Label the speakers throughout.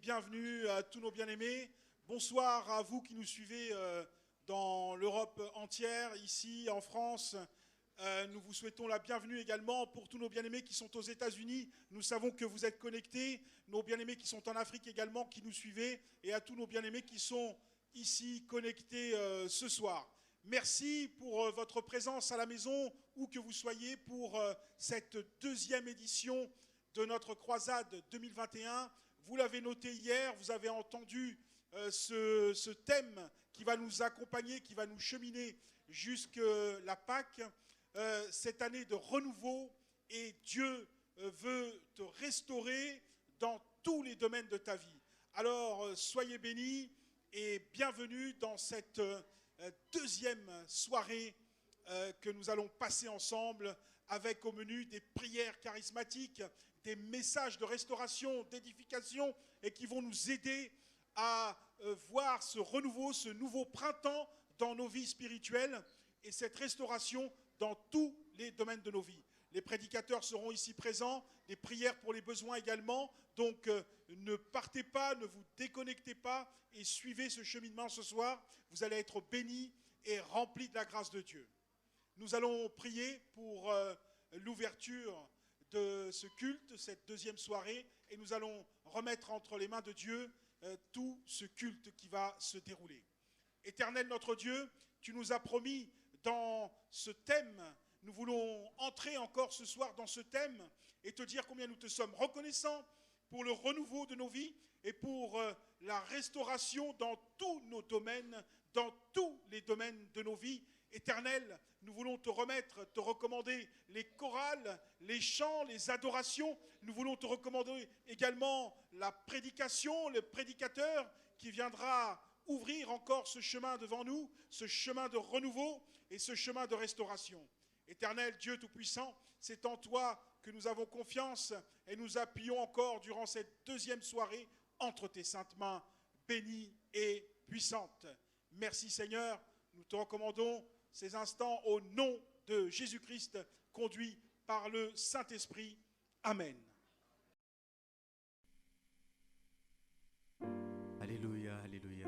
Speaker 1: bienvenue à tous nos bien-aimés. Bonsoir à vous qui nous suivez dans l'Europe entière, ici en France. Nous vous souhaitons la bienvenue également pour tous nos bien-aimés qui sont aux États-Unis. Nous savons que vous êtes connectés. Nos bien-aimés qui sont en Afrique également, qui nous suivez. Et à tous nos bien-aimés qui sont ici connectés ce soir. Merci pour votre présence à la maison, où que vous soyez, pour cette deuxième édition de notre croisade 2021. Vous l'avez noté hier, vous avez entendu ce thème qui va nous accompagner, qui va nous cheminer jusqu'à la Pâque, cette année de renouveau, et Dieu veut te restaurer dans tous les domaines de ta vie. Alors, soyez bénis et bienvenue dans cette deuxième soirée que nous allons passer ensemble, avec au menu des prières charismatiques, des messages de restauration, d'édification, et qui vont nous aider à voir ce renouveau, ce nouveau printemps dans nos vies spirituelles, et cette restauration dans tous les domaines de nos vies. Les prédicateurs seront ici présents, des prières pour les besoins également, donc ne partez pas, ne vous déconnectez pas, et suivez ce cheminement ce soir. Vous allez être bénis et remplis de la grâce de Dieu. Nous allons prier pour l'ouverture de ce culte, cette deuxième soirée, et nous allons remettre entre les mains de Dieu tout ce culte qui va se dérouler. Éternel notre Dieu, tu nous as promis dans ce thème, nous voulons entrer encore ce soir dans ce thème et te dire combien nous te sommes reconnaissants pour le renouveau de nos vies et pour la restauration dans tous nos domaines, dans tous les domaines de nos vies. Éternel, nous voulons te remettre, te recommander les chorales, les chants, les adorations. Nous voulons te recommander également la prédication, le prédicateur qui viendra ouvrir encore ce chemin devant nous, ce chemin de renouveau et ce chemin de restauration. Éternel Dieu Tout-Puissant, c'est en toi que nous avons confiance et nous appuyons encore durant cette deuxième soirée entre tes saintes mains bénies et puissantes. Merci Seigneur, nous te recommandons ces instants au nom de Jésus-Christ, conduit par le Saint-Esprit. Amen.
Speaker 2: Alléluia, alléluia.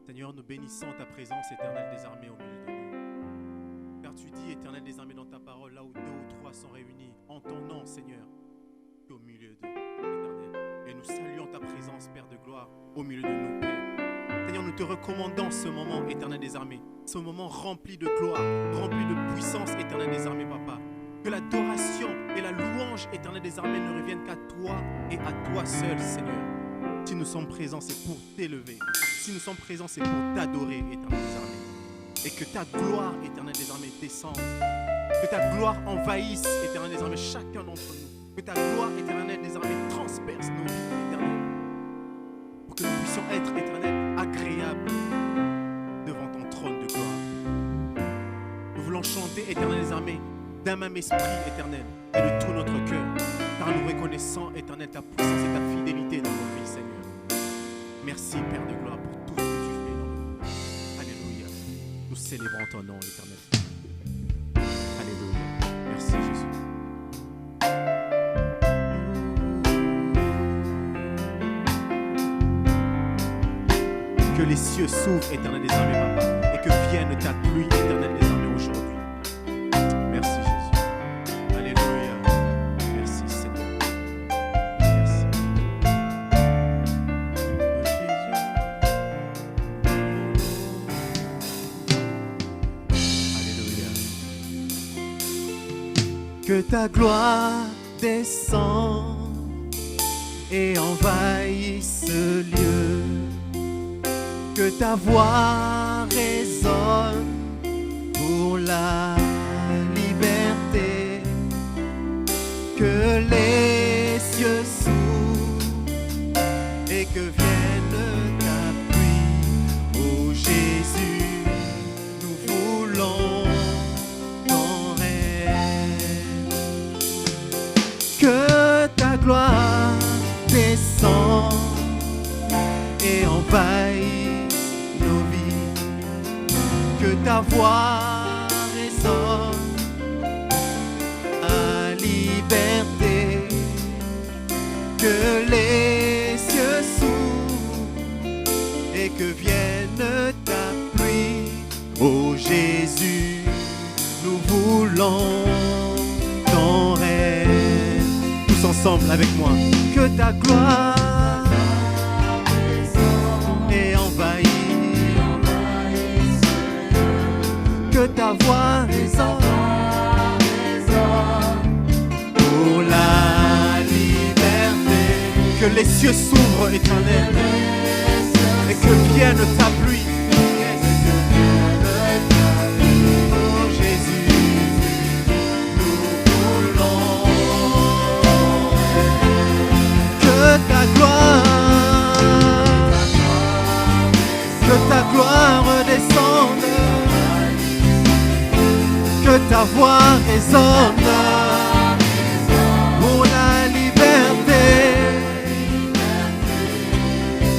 Speaker 2: Seigneur, nous bénissons ta présence éternelle des armées au milieu de nous. Car tu dis, éternel des armées, dans ta parole, là où 2 ou 3 sont réunis, en ton nom, Seigneur, au milieu d'eux, éternel. Et nous saluons ta présence, Père de gloire, au milieu de nous, Père. Seigneur, nous te recommandons ce moment, éternel des armées, ce moment rempli de gloire, rempli de puissance, éternel des armées, Papa. Que l'adoration et la louange, éternel des armées, ne reviennent qu'à toi et à toi seul, Seigneur. Si nous sommes présents, c'est pour t'élever. Si nous sommes présents, c'est pour t'adorer, éternel des armées. Et que ta gloire, éternel des armées, descende. Que ta gloire envahisse, éternel des armées, chacun d'entre nous. Que ta gloire, éternel des armées, transperce nos vies, éternel. Pour que nous puissions être, éternel, agréables devant ton trône de gloire. Nous voulons chanter, éternel des armées, d'un même esprit, éternel, et de tout notre cœur. Car nous reconnaissons, éternel, ta puissance et ta fidélité dans nos vies, Seigneur. Merci, Père de gloire, pour tout ce que tu fais dans nos vies. Alléluia. Nous célébrons ton nom, éternel. Alléluia. Merci, Jésus. Que les cieux s'ouvrent, éternel des armées, Papa, et que vienne ta pluie, éternel des armées, aujourd'hui. Merci, Jésus. Alléluia. Merci, Seigneur. Merci. Oh, Jésus. Alléluia. Que ta gloire descende et envahisse ce lieu. Que ta voix résonne pour la liberté. Que les cieux s'ouvrent et que vienne ta pluie. Oh Jésus, nous voulons ton règne. Que ta gloire descende et envahisse nos vies, que ta voix résonne à liberté, que les cieux s'ouvrent que vienne ta pluie. Ô Jésus, nous voulons ton règne. Tous ensemble avec moi. Que ta gloire ait envahi, que ta voix résonne pour la liberté. Que les cieux s'ouvrent, Éternel, et que vienne ta pluie. Oh Jésus, nous voulons que ta gloire descende, que ta voix résonne pour la liberté.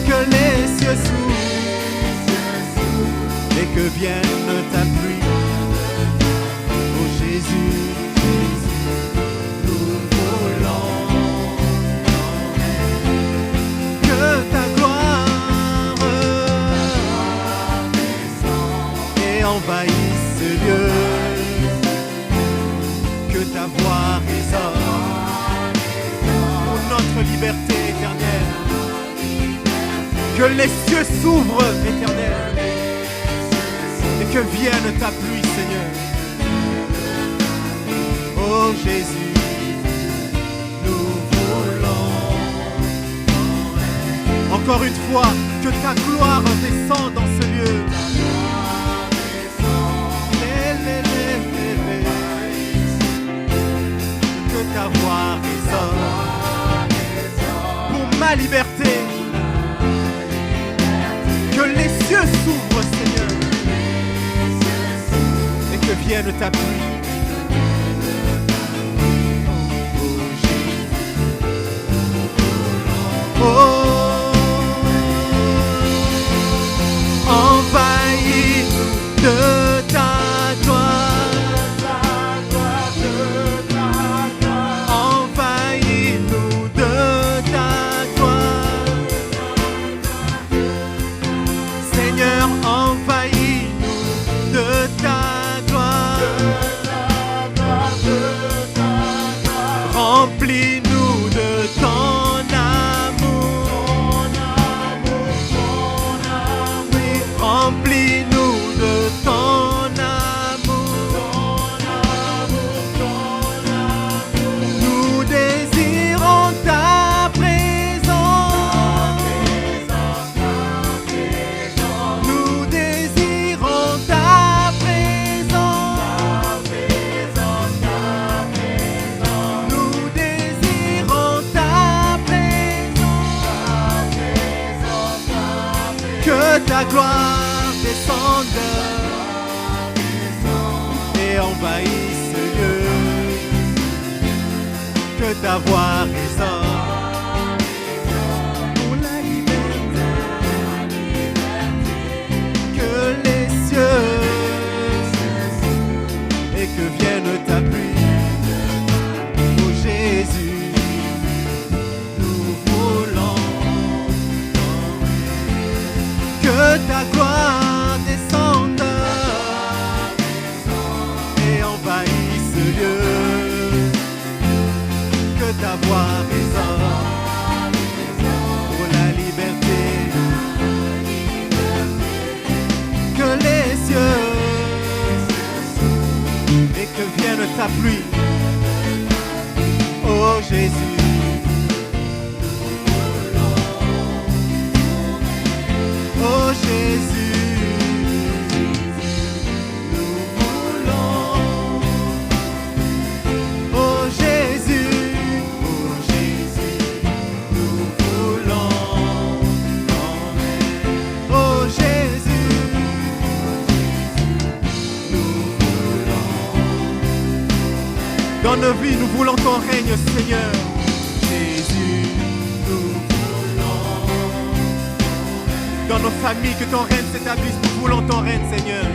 Speaker 2: Que les cieux s'ouvrent et que vienne ta pluie. Oh Jésus, nous voulons que ta gloire ait envahi ce lieu, que ta voix résonne pour notre liberté éternelle. Que les cieux s'ouvrent, Éternel, et que vienne ta pluie, Seigneur. Oh Jésus, nous voulons. Encore une fois, que ta gloire descende dans ce lieu. Que ta voix résonne pour ma liberté. Que les cieux s'ouvrent, Seigneur, et que vienne ta pluie. Oh Jésus, oh, envahis-nous de ta gloire, envahis-nous de ta gloire. Seigneur, envahis-nous de ta gloire. Remplis-nous de ton amour. Oui, remplis-nous de ton amour. Nous désirons ta présence. Nous désirons ta présence. Nous désirons ta présence. Que ta gloire descende et envahisse ce lieu. Que ta voix résonne pour la liberté. Que les cieux et que vienne ta pluie. Oh Jésus, nous voulons que ta gloire descende et envahisse ce lieu. Que ta voix résonne pour la liberté. Que les cieux et que vienne ta pluie. Oh Jésus, oh Jésus, nous voulons. Oh Jésus, nous voulons. Oh Jésus, nous voulons. Dans nos vies, nous voulons ton règne, Seigneur. Jésus, nous voulons. Dans nos familles, que ton règne s'établisse. Nous voulons ton règne, Seigneur.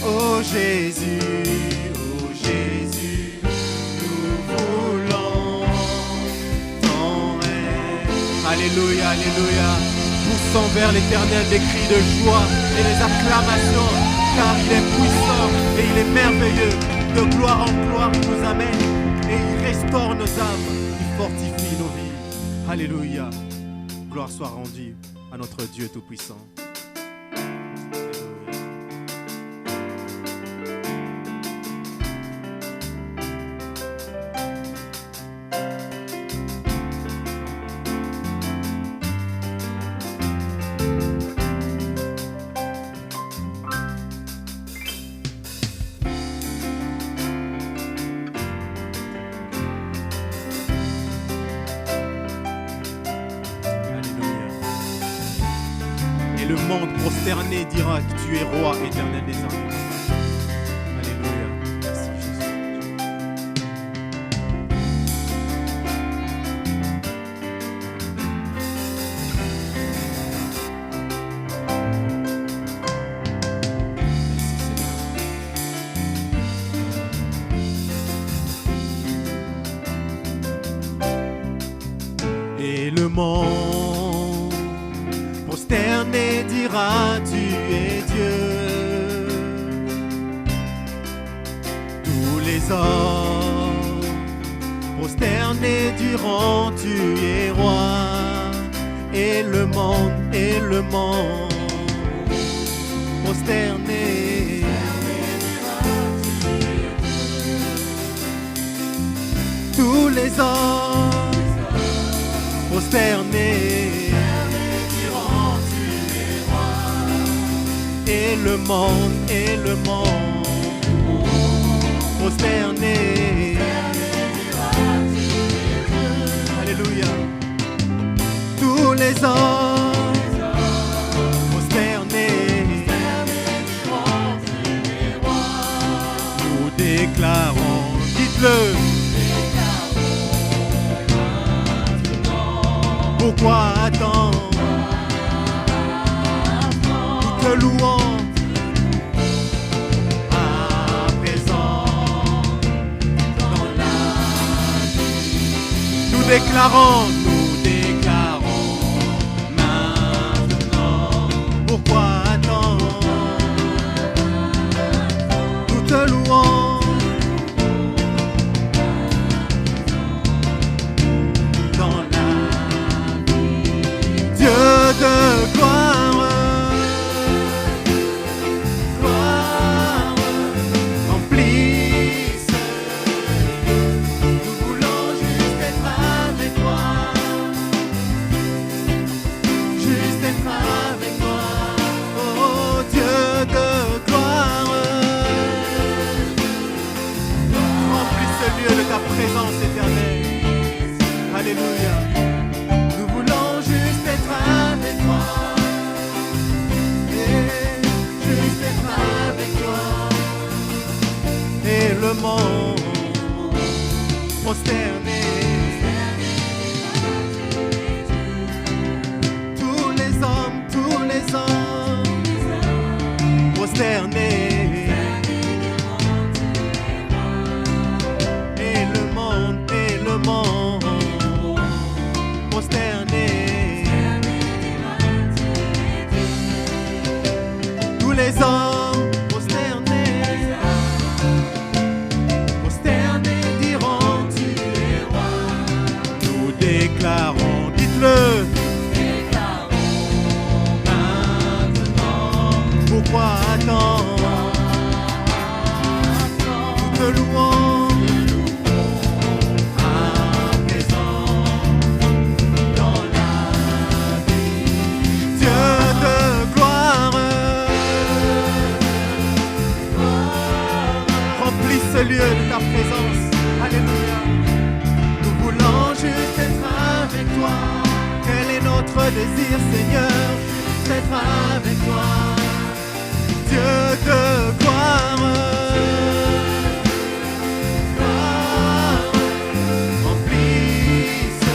Speaker 2: Oh Jésus, nous voulons ton Alléluia, alléluia. Poussons vers l'Éternel des cris de joie et des acclamations, car il est puissant et il est merveilleux. De gloire en gloire, il nous amène et il restaure nos âmes, il fortifie nos vies. Alléluia. Gloire soit rendue à notre Dieu Tout-Puissant. Le monde prosterné dira que tu es roi éternel des armées. Alléluia. Merci Jésus. Merci Seigneur. Et le monde prosterné dira tu es Dieu. Tous les hommes prosternés diront tu es roi. Et le monde prosterné tous les hommes prosternés et le monde prosterné. Alléluia. Tous les hommes prosternés, nous déclarons, dites-le. Pourquoi attendre? Nous te louons. Nous déclarons maintenant. Pourquoi attendre? Nous te louons. Dans la vie, Dieu de gloire, remplisse. Nous voulons juste être avec toi, juste être avec toi. Oh Dieu de gloire, remplis ce lieu de ta présence éternelle. Alléluia. Nous voulons juste être avec toi, et juste être avec toi. Et le monde prosterné, tous les hommes prosternés, et le monde prosterné, tous les hommes prosternés diront tu es roi. Nous déclarons, dites-le. Maintenant. Pourquoi attendre? Nous te louons. À présent, dans la vie, Dieu de gloire, remplis ce lieu de ta présence. Alléluia. Nous voulons juste être avec toi. Quel est notre désir, Seigneur? Juste être avec toi. Dieu de gloire, remplis ce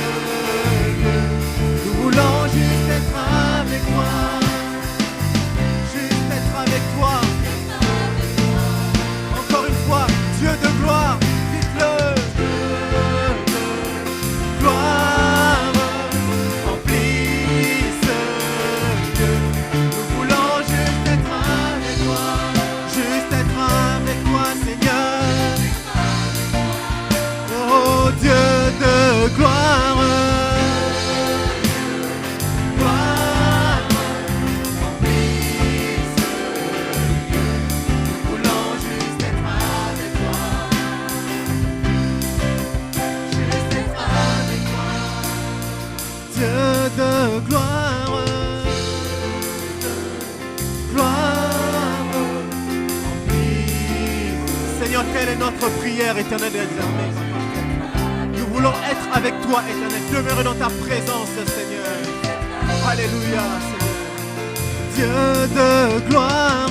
Speaker 2: lieu. Nous voulons juste être avec toi. Juste être avec toi. Encore une fois, Dieu de gloire, dites-le. Dieu de gloire, remplis Telle est notre prière, Éternel des armées. Nous voulons être avec toi, Éternel. Demeurer dans ta présence, Seigneur. Alléluia, Seigneur. Dieu de gloire.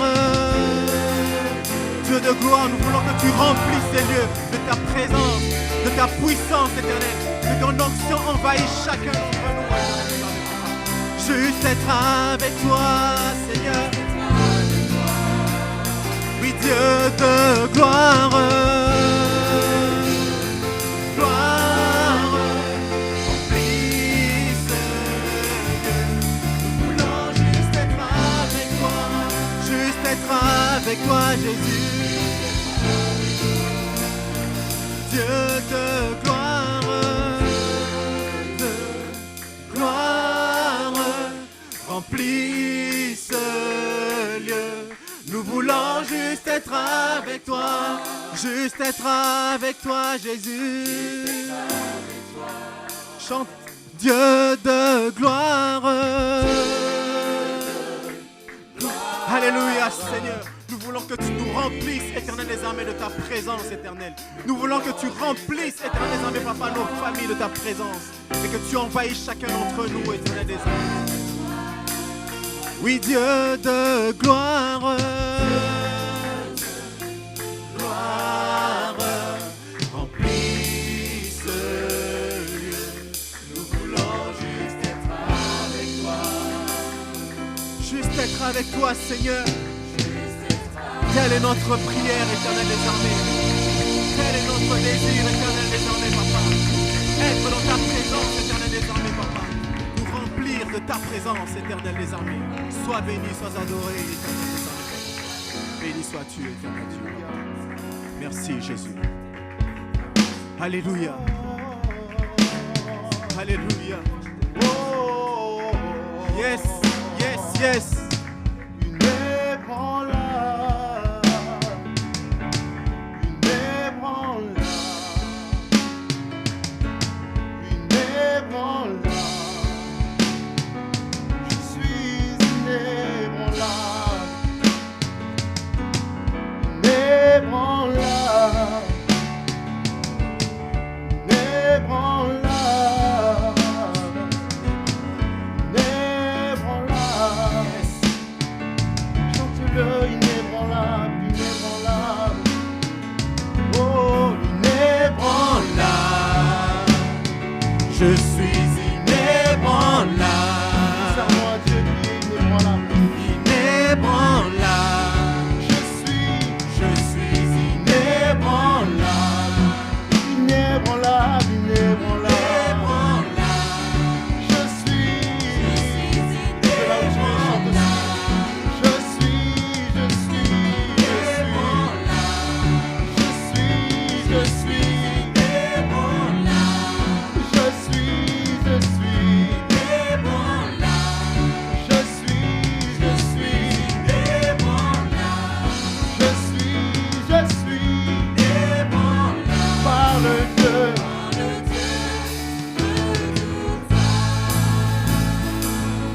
Speaker 2: Dieu de gloire, nous voulons que tu remplisses ces lieux de ta présence, de ta puissance, Éternel. Que ton onction envahisse chacun d'entre nous. Juste être avec toi, Seigneur. Oui, Dieu de gloire. Gloire. Remplis ce lieu. Nous voulons juste être avec toi. Juste être avec toi, Jésus. Dieu de gloire. Remplis ce lieu. Nous voulons juste être avec toi. Juste être avec toi, Jésus. Chante Dieu de gloire. Alléluia, Seigneur. Nous voulons que tu nous remplisses, Éternel des armées, de ta présence, Éternel. Nous voulons que tu remplisses, Éternel des armées, Papa, nos familles de ta présence. Et que tu envahisses chacun d'entre nous, Éternel des armées. Oui, Dieu de gloire. Gloire. Remplis ce lieu. Nous voulons juste être avec toi. Juste être avec toi, Seigneur. Telle est notre prière, Éternel des armées. Tel est notre désir, Éternel des armées, Papa. Être dans ta présence, Éternel des armées, Papa. Nous remplir de ta présence, Éternel des armées. Sois béni, sois adoré, Éternel des armées. Béni sois-tu, Éternel Dieu. Merci, Jésus. Alléluia. Alléluia. Yes, yes, yes. Je suis inébranlable.
Speaker 3: Serre-moi Dieu qui est inébranlable.
Speaker 2: Inébranlable.
Speaker 3: Je suis
Speaker 2: inébranlable.
Speaker 3: inébranlable, inébranlable. Je suis c'est là où je me chante aussi. Je suis par le Dieu.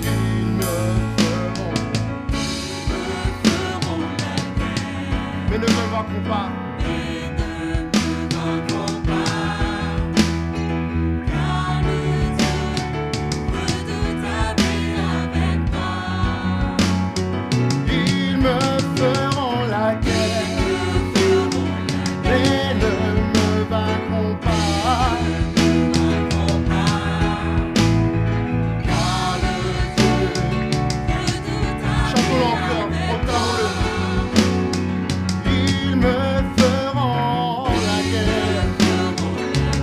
Speaker 3: Ils me feront mais ne me vaincront pas. Ils me feront la guerre, mais ne me vaincront pas. Car le Dieu, chantons-le encore, proclamons-le. Ils me feront la guerre,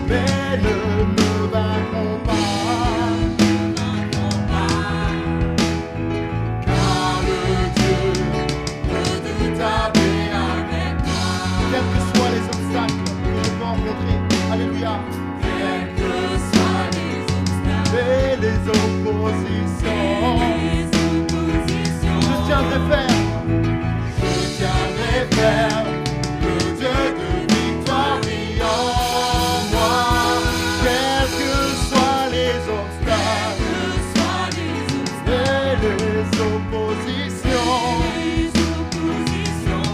Speaker 3: mais ne me vaincront pas. Car le Dieu redoutable est avec moi. Quels que soient les obstacles que je peux rencontrer, alléluia. Quels que soient les obstacles et les oppositions, je tiendrai ferme. Je tiendrai ferme. Le Dieu de victoire vit en moi. Quels que soient les obstacles et les oppositions,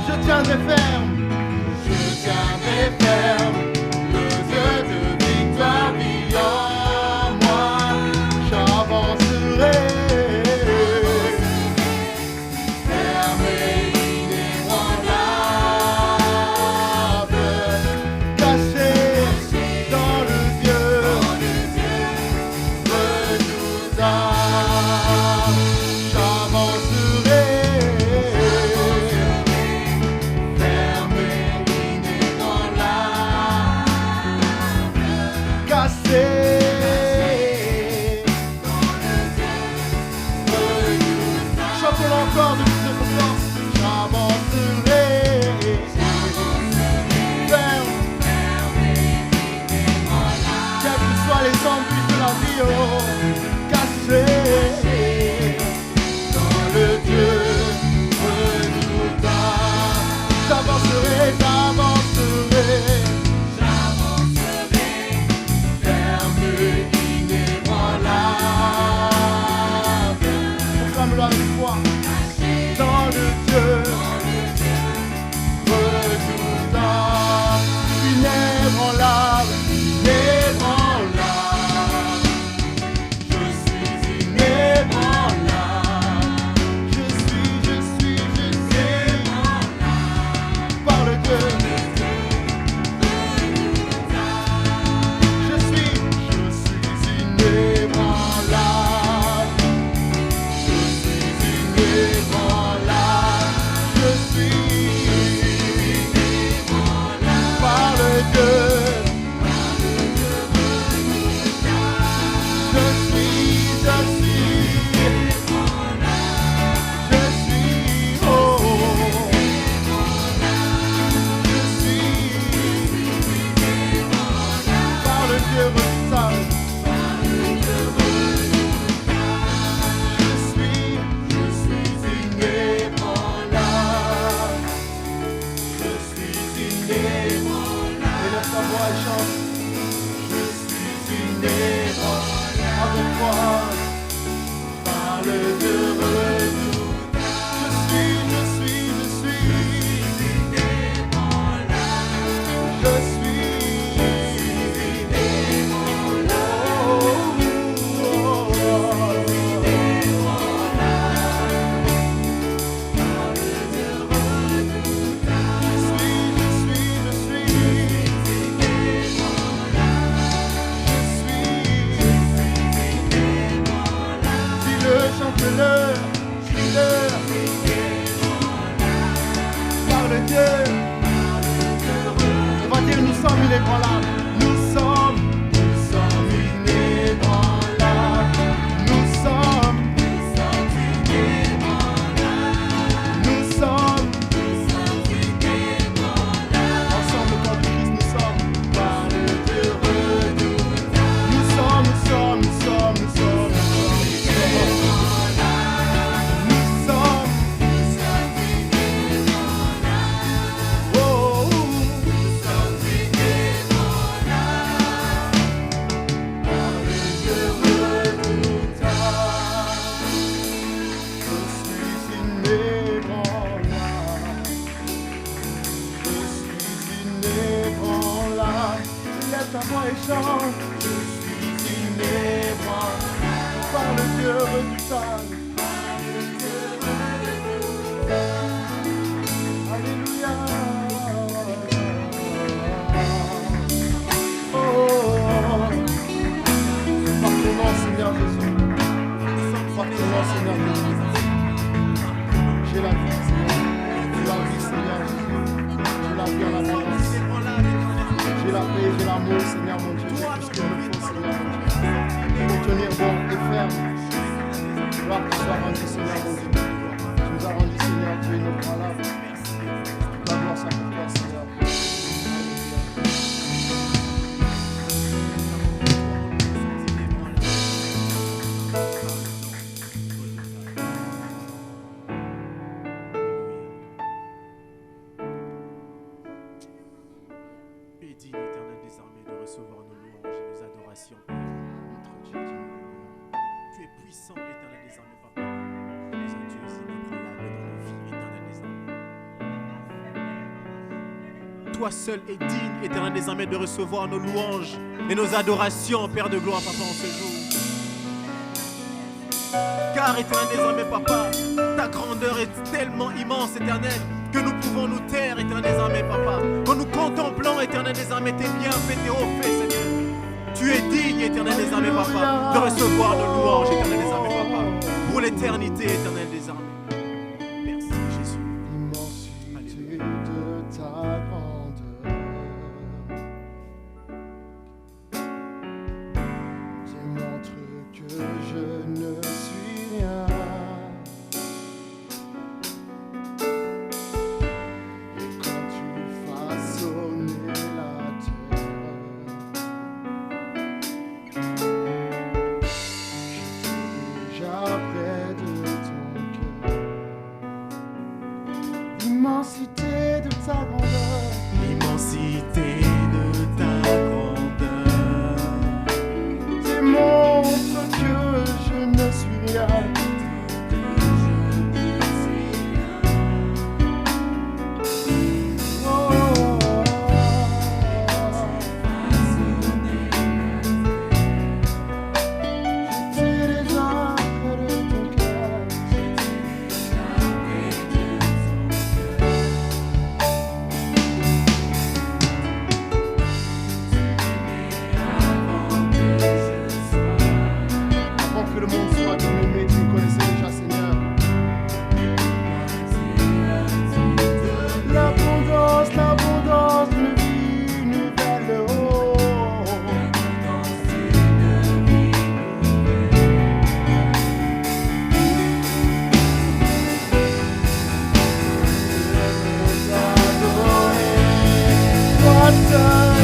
Speaker 3: je tiendrai ferme. Je Jamais ferme, le Dieu de victoire vit en moi. J'avancerai, fermé, inébranlable, caché dans le Dieu redoutable. J'avancerai, fermé, inébranlable, caché. Chantons encore de toutes nos forces. J'avancerai, ferme, quels que soient les embûches de la vie, oh, caché dans le Dieu redoutable. J'avancerai, ferme, inébranlable. Proclame-le avec foi. Dans le Dieu redoutable, inébranlable, inébranlable. Je suis inébranlable. Je suis par le Dieu. Je suis inébranlable. Je suis inébranlable. Je suis par le Dieu. Je suis, oh, je suis par le Dieu redoutable. Je suis inébranlable. Je suis inébranlable. Élève ta voix et chante. Je suis inébranlable. Avec moi, par le Dieu redoutable. Je suis inébranlable. Je suis dis-le, chante-le, dis-le. Par le Dieu. On va dire nous sommes inébranlables. Nous sommes inébranlables. Nous sommes ensemble au corps de Christ. Nous sommes par le Dieu redoutable. Nous sommes oh, ta voix et chante. Je suis inébranlable par le Dieu redoutable. Alléluia. Oh, par ton nom, Seigneur Jésus. Par ton nom, Seigneur Jésus. J'ai la vie, Seigneur. J'ai la vie, Seigneur Jésus. J'ai la vie en abondance. J'ai la paix, j'ai l'amour, Seigneur mon Dieu. J'ai tout ce qu'il me faut, Seigneur mon Dieu. Pour tenir bon et ferme. Gloire te soit rendue, Seigneur mon Dieu. Tu nous as rendu, Seigneur, tu es inébranlable. La gloire soit pour toi, Seigneur.
Speaker 2: Tu es digne, éternel des armées, de recevoir nos louanges et nos adorations. Notre Dieu. Tu es puissant, éternel des armées, Papa. Tu es un Dieu toi seul es digne, Éternel des armées, de recevoir nos louanges et nos adorations, Père de gloire, Papa, en ce jour. Car, Éternel des armées, Papa, ta grandeur est tellement immense, Éternel, que nous pouvons nous taire, Éternel des armées, Papa. En nous contemplant, Éternel des armées, tes bienfaits, tes hauts faits, Seigneur. Tu es digne, Éternel des armées, Papa, de recevoir nos louanges, Éternel des armées, Papa, pour l'éternité, Éternel des armées. Merci, Jésus.
Speaker 3: L'immensité de ta grandeur démontre que je ne suis rien. Et quand tu façonnais la terre, déjà près de ton cœur. L'immensité de ta grandeur
Speaker 2: L'immensité de ta grandeur
Speaker 3: démontre que je ne suis rien. J'étais déjà près de ton cœur. Avant que le monde soit dominé, tu me connaissais déjà, Seigneur. L'abondance d'une vie nouvelle. Oh. Toi seul,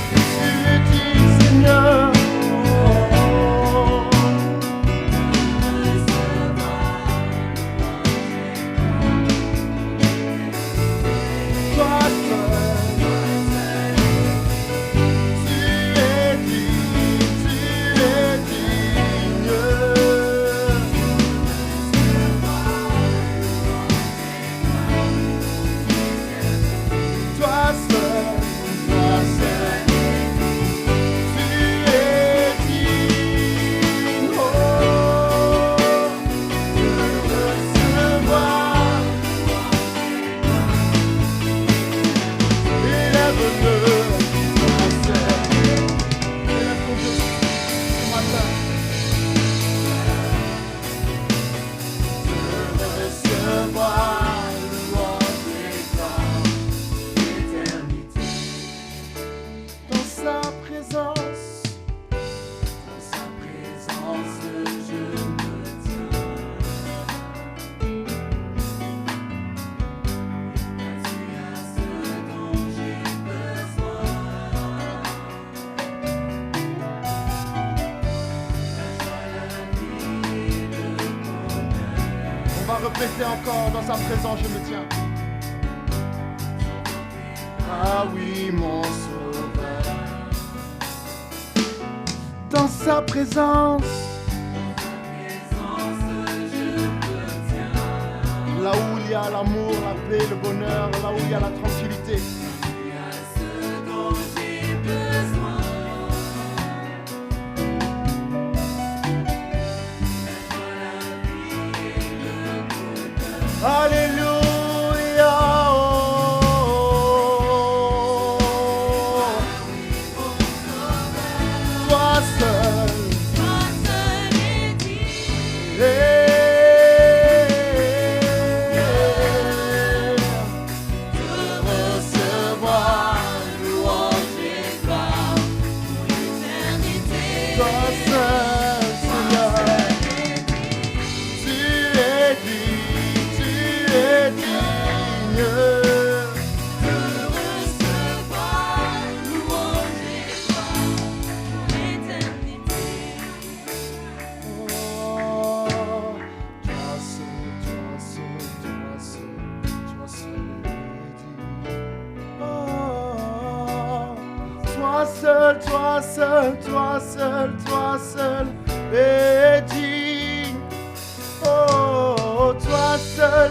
Speaker 3: tu es digne, Seigneur. Toi seul, tu es digne. Toi seul, tu es digne. Oh, de recevoir. Élève-le, toi seul. Élève ton Dieu ce matin. De recevoir louange et gloire, éternité. Dans sa présence, je me tiens. Tu as ce dont j'ai besoin. On va répéter encore, dans sa présence je me tiens. Ah oui, mon sauveur. Dans sa présence, là où il y a l'amour, la paix, le bonheur, là où il y a la tranquillité. Alléluia. Toi seul. Recevoir louange et gloire pour l'éternité. Toi seul, Seigneur. Tu es digne. De recevoir louange et gloire pour l'éternité. Oh, toi seul est digne. Oh, toi seul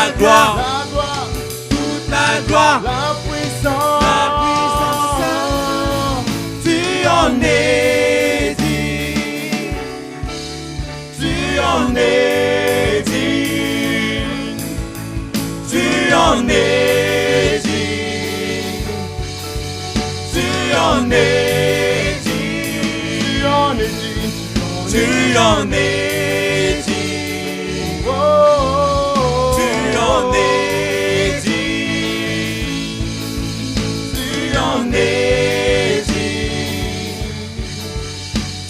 Speaker 2: la gloire,
Speaker 3: la gloire,
Speaker 2: toute la gloire,
Speaker 3: la puissance,
Speaker 2: tu en es digne, tu en es digne, tu en es digne, tu en es digne,
Speaker 3: tu en es digne,
Speaker 2: tu en es digne.
Speaker 3: Oh,
Speaker 2: Tu en es digne, tu en es digne,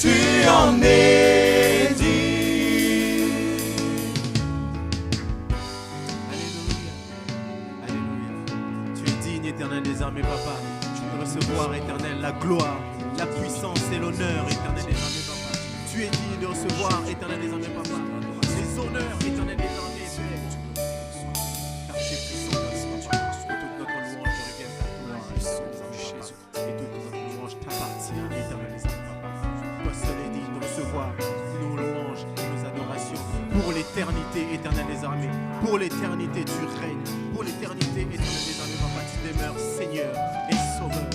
Speaker 2: tu en es digne. Alléluia, alléluia. Tu es digne, éternel des armées, papa. Tu peux recevoir, éternel, la gloire, la puissance et l'honneur, éternel des armées, papa. Tu es digne de recevoir, éternel des armées, papa, les honneurs, éternel des armées, Père. Car tu es puissant, papa. Et toute notre louange te revienne ta gloire, éternel des armées, papa. Et toute notre louange t'appartient, éternel des armées, papa. Toi seul es digne de recevoir nos louanges et nos adorations pour l'éternité, éternel des armées. Pour l'éternité, tu règnes. Pour l'éternité, éternel des armées, papa, tu demeures Seigneur et Sauveur.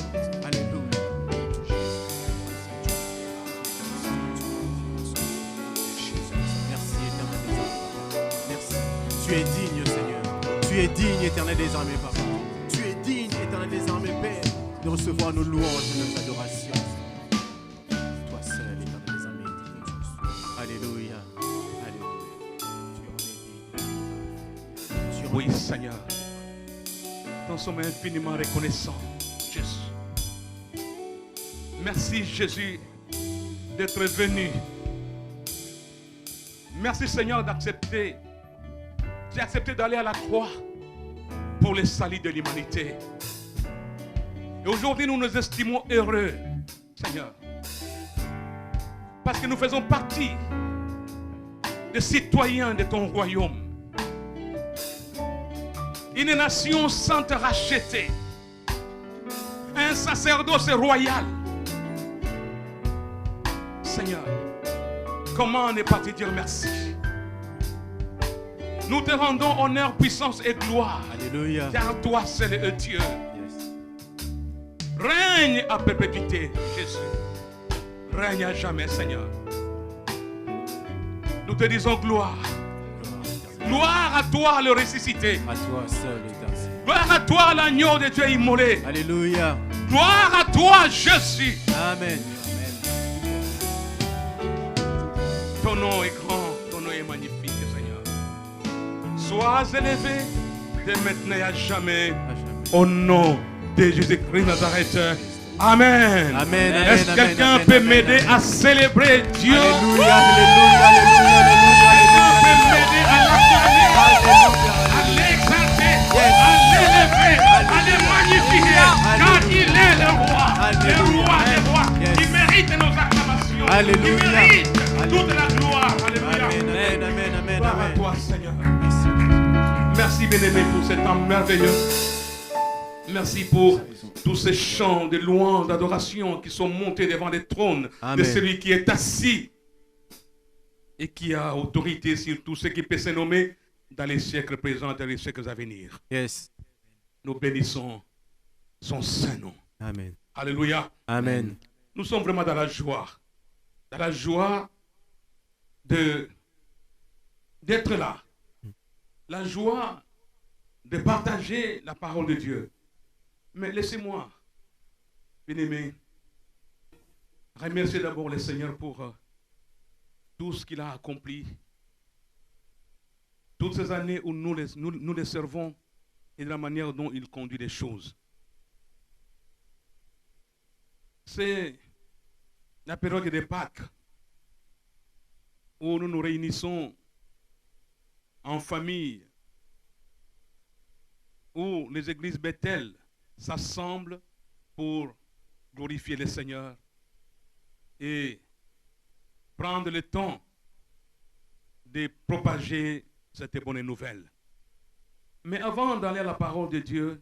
Speaker 2: Alléluia. Merci, éternel des armées, papa. Merci. Tu es digne, Seigneur. Tu es digne, éternel des armées, papa. Tu es digne, éternel des armées, Père, de recevoir nos louanges et nos adorations. Toi seul, éternel des armées, est digne. Alléluia. Alléluia. Tu en es digne. Tu en
Speaker 4: Oui,
Speaker 2: es
Speaker 4: Seigneur. Nous sommes infiniment reconnaissants, Jésus. Merci, Jésus, d'être venu. Merci, Seigneur, d'accepter. J'ai accepté d'aller à la croix pour le salut de l'humanité. Et aujourd'hui, nous nous estimons heureux, Seigneur, parce que nous faisons partie des citoyens de ton royaume. Une nation sainte rachetée, un sacerdoce royal. Seigneur, comment ne pas te dire merci? Nous te rendons honneur, puissance et gloire.
Speaker 2: Alléluia.
Speaker 4: Car toi seul est Dieu.
Speaker 2: Yes.
Speaker 4: Règne à perpétuité, Jésus. Règne à jamais, Seigneur. Nous te disons gloire. Gloire à toi, le ressuscité.
Speaker 2: À toi seul, éternel.
Speaker 4: Gloire à toi, l'agneau de Dieu immolé.
Speaker 2: Alléluia.
Speaker 4: Gloire à toi, Jésus.
Speaker 2: Amen.
Speaker 4: Ton nom est grand, ton nom est magnifique, Seigneur. Sois élevé de maintenant et à jamais.
Speaker 2: À jamais.
Speaker 4: Au nom de Jésus-Christ Nazareth. Amen.
Speaker 2: Amen.
Speaker 4: Est-ce que quelqu'un peut m'aider à célébrer Dieu?
Speaker 2: Alléluia. Alléluia.
Speaker 4: Quelqu'un peut m'aider à l'acclamer, à l'exalter, à l'élever, à le magnifier, car il est le roi, le roi des rois. Il mérite nos acclamations.
Speaker 2: Alléluia.
Speaker 4: Il mérite toute la gloire. Alléluia.
Speaker 2: Amen. Amen. Amen.
Speaker 4: Gloire à
Speaker 2: Amen.
Speaker 4: toi, Seigneur. Merci, bien-aimé, pour ce temps merveilleux. Merci pour tous ces chants de louanges, d'adoration qui sont montés devant les trônes
Speaker 2: Amen.
Speaker 4: de celui qui est assis et qui a autorité sur tout ce qui peut se nommer dans les siècles présents et dans les siècles à venir.
Speaker 2: Yes.
Speaker 4: Nous bénissons son saint nom.
Speaker 2: Amen.
Speaker 4: Alléluia.
Speaker 2: Amen.
Speaker 4: Nous sommes vraiment dans la joie d'être là, la joie de partager la parole de Dieu. Mais laissez-moi, bien-aimé, remercier d'abord le Seigneur pour tout ce qu'il a accompli. Toutes ces années où nous les servons et de la manière dont il conduit les choses. C'est la période de Pâques où nous nous réunissons en famille, où les églises Bethel s'assemblent pour glorifier le Seigneur et prendre le temps de propager cette bonne nouvelle. Mais avant d'aller à la parole de Dieu,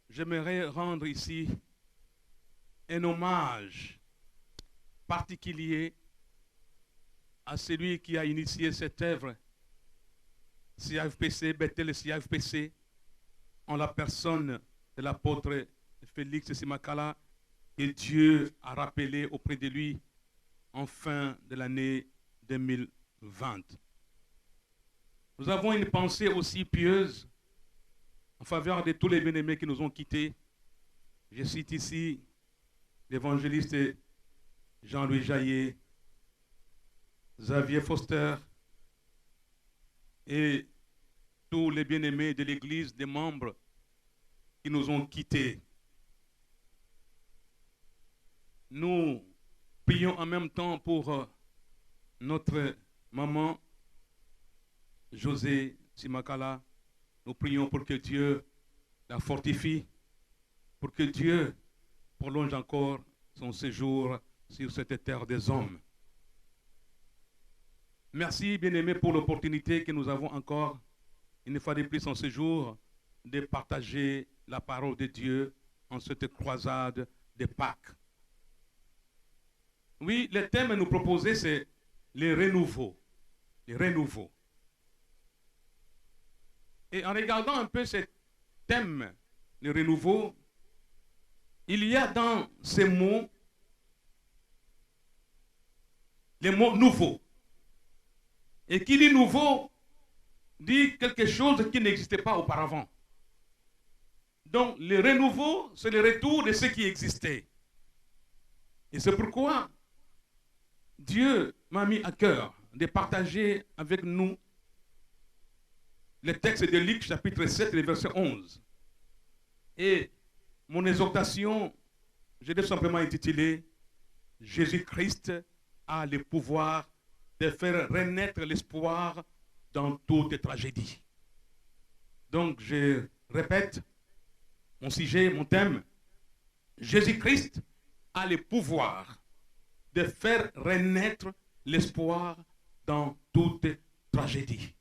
Speaker 4: j'aimerais rendre ici un hommage particulier à celui qui a initié cette œuvre CAFPC, Bethel CAFPC, en la personne de l'apôtre Félix Simakala, que Dieu a rappelé auprès de lui en fin de l'année 2020. Nous avons une pensée aussi pieuse en faveur de tous les bien-aimés qui nous ont quittés. Je cite ici l'évangéliste Jean-Louis Jaillet, Xavier Foster et tous les bien-aimés de l'Église, des membres qui nous ont quittés. Nous prions en même temps pour notre maman José Simakala. Nous prions pour que Dieu la fortifie, pour que Dieu prolonge encore son séjour sur cette terre des hommes. Merci, bien-aimés, pour l'opportunité que nous avons encore, une fois de plus en ce jour, de partager la parole de Dieu en cette croisade de Pâques. Oui, le thème nous proposé, c'est les renouveaux. Les renouveaux. Et en regardant un peu ce thème, les renouveaux, il y a dans ces mots, les mots nouveaux. Et qui dit nouveau, dit quelque chose qui n'existait pas auparavant. Donc, le renouveau, c'est le retour de ce qui existait. Et c'est pourquoi Dieu m'a mis à cœur de partager avec nous le texte de Luc, chapitre 7, le verset 11. Et mon exhortation, je l'ai simplement intitulée « Jésus-Christ a le pouvoir de faire renaître l'espoir dans toute tragédie ». Donc, je répète mon sujet, mon thème. Jésus-Christ a le pouvoir de faire renaître l'espoir dans toute tragédie.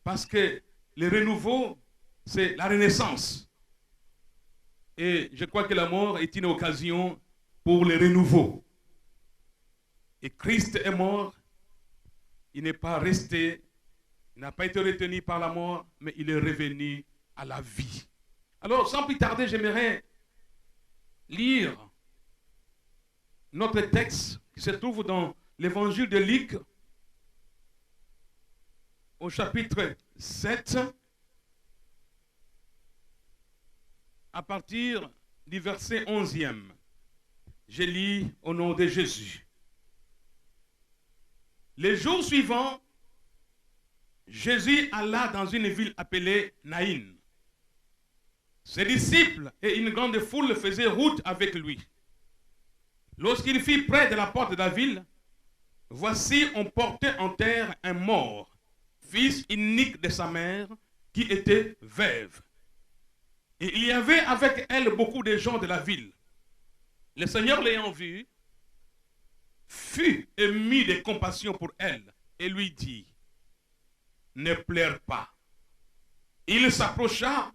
Speaker 4: Parce que le renouveau, c'est la renaissance. Et je crois que la mort est une occasion pour le renouveau. Et Christ est mort, il n'est pas resté, il n'a pas été retenu par la mort, mais il est revenu à la vie. Alors, sans plus tarder, j'aimerais lire notre texte qui se trouve dans l'évangile de Luc, au chapitre 7, à partir du verset 11e. Je lis au nom de Jésus. Les jours suivants, Jésus alla dans une ville appelée Naïn. Ses disciples et une grande foule faisaient route avec lui. Lorsqu'il fut près de la porte de la ville, voici, on portait en terre un mort, fils unique de sa mère, qui était veuve. Et il y avait avec elle beaucoup de gens de la ville. Le Seigneur, l'ayant vue, fut ému de compassion pour elle et lui dit, « Ne pleure pas. » Il s'approcha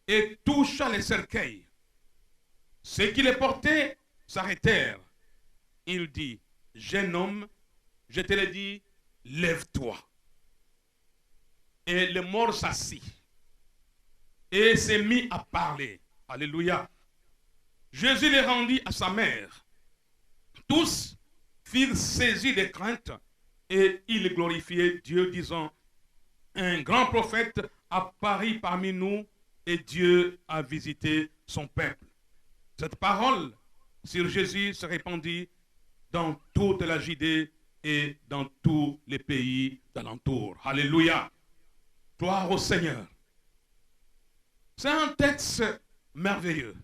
Speaker 4: et toucha les cercueils. Ceux qui les portaient s'arrêtèrent. Il dit, « Jeune homme, je te l'ai dit, lève-toi. » Et le mort s'assit et s'est mis à parler. Alléluia. Jésus les rendit à sa mère. Tous furent saisis de crainte et ils glorifiaient Dieu, disant, un grand prophète apparut parmi nous et Dieu a visité son peuple. Cette parole sur Jésus se répandit dans toute la Judée et dans tous les pays d'alentour. Alléluia. Gloire au Seigneur. C'est un texte merveilleux.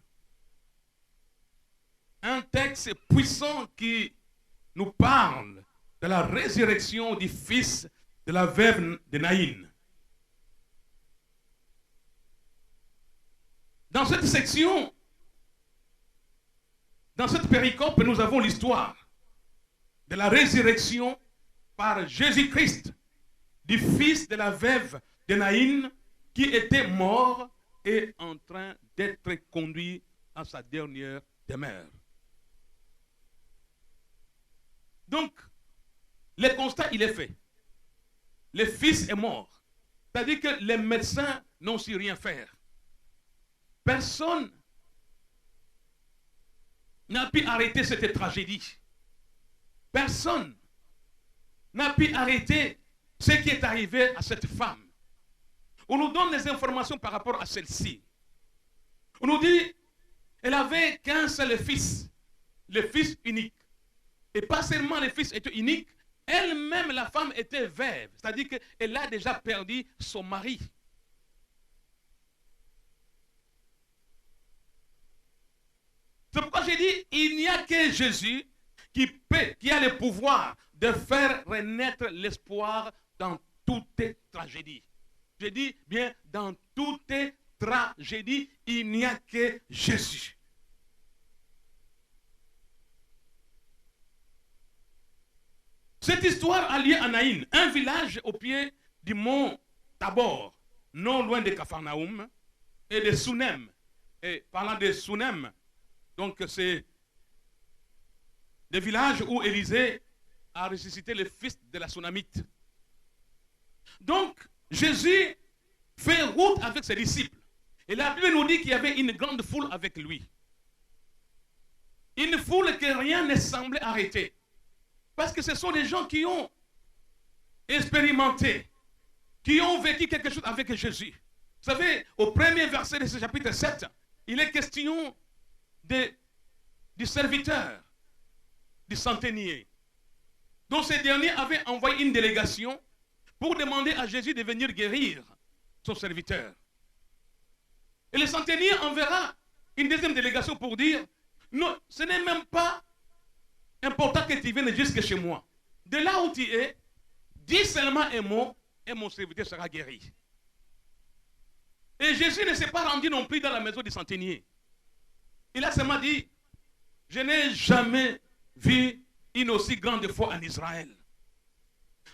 Speaker 4: Un texte puissant qui nous parle de la résurrection du fils de la veuve de Naïn. Dans cette section, dans cette péricope, nous avons l'histoire de la résurrection par Jésus-Christ du fils de la veuve de Naïn qui était mort et en train d'être conduit à sa dernière demeure. Donc, le constat, il est fait. Le fils est mort. C'est-à-dire que les médecins n'ont su rien faire. Personne n'a pu arrêter cette tragédie. Personne n'a pu arrêter ce qui est arrivé à cette femme. On nous donne des informations par rapport à celle-ci. On nous dit qu'elle avait qu'un seul fils, le fils unique. Et pas seulement le fils était unique, elle-même, la femme, était veuve. C'est-à-dire qu'elle a déjà perdu son mari. C'est pourquoi j'ai dit, il n'y a que Jésus qui a le pouvoir de faire renaître l'espoir dans toute tragédie. Je dis bien, dans toute tragédie, il n'y a que Jésus. Cette histoire a lieu à Naïn, un village au pied du mont Tabor, non loin de Capharnaüm et de Sunem. Et parlant de Sunem, donc c'est le village où Élisée a ressuscité le fils de la Sunamite. Donc, Jésus fait route avec ses disciples. Et la Bible nous dit qu'il y avait une grande foule avec lui. Une foule que rien ne semblait arrêter. Parce que ce sont des gens qui ont expérimenté, qui ont vécu quelque chose avec Jésus. Vous savez, au premier verset de ce chapitre 7, il est question du serviteur, du centenier. Donc ce dernier avait envoyé une délégation pour demander à Jésus de venir guérir son serviteur. Et le centenier enverra une deuxième délégation pour dire, non, ce n'est même pas important que tu viennes jusque chez moi. De là où tu es, dis seulement un mot et mon serviteur sera guéri. Et Jésus ne s'est pas rendu non plus dans la maison du centenier. Il a seulement dit, je n'ai jamais vu une aussi grande foi en Israël.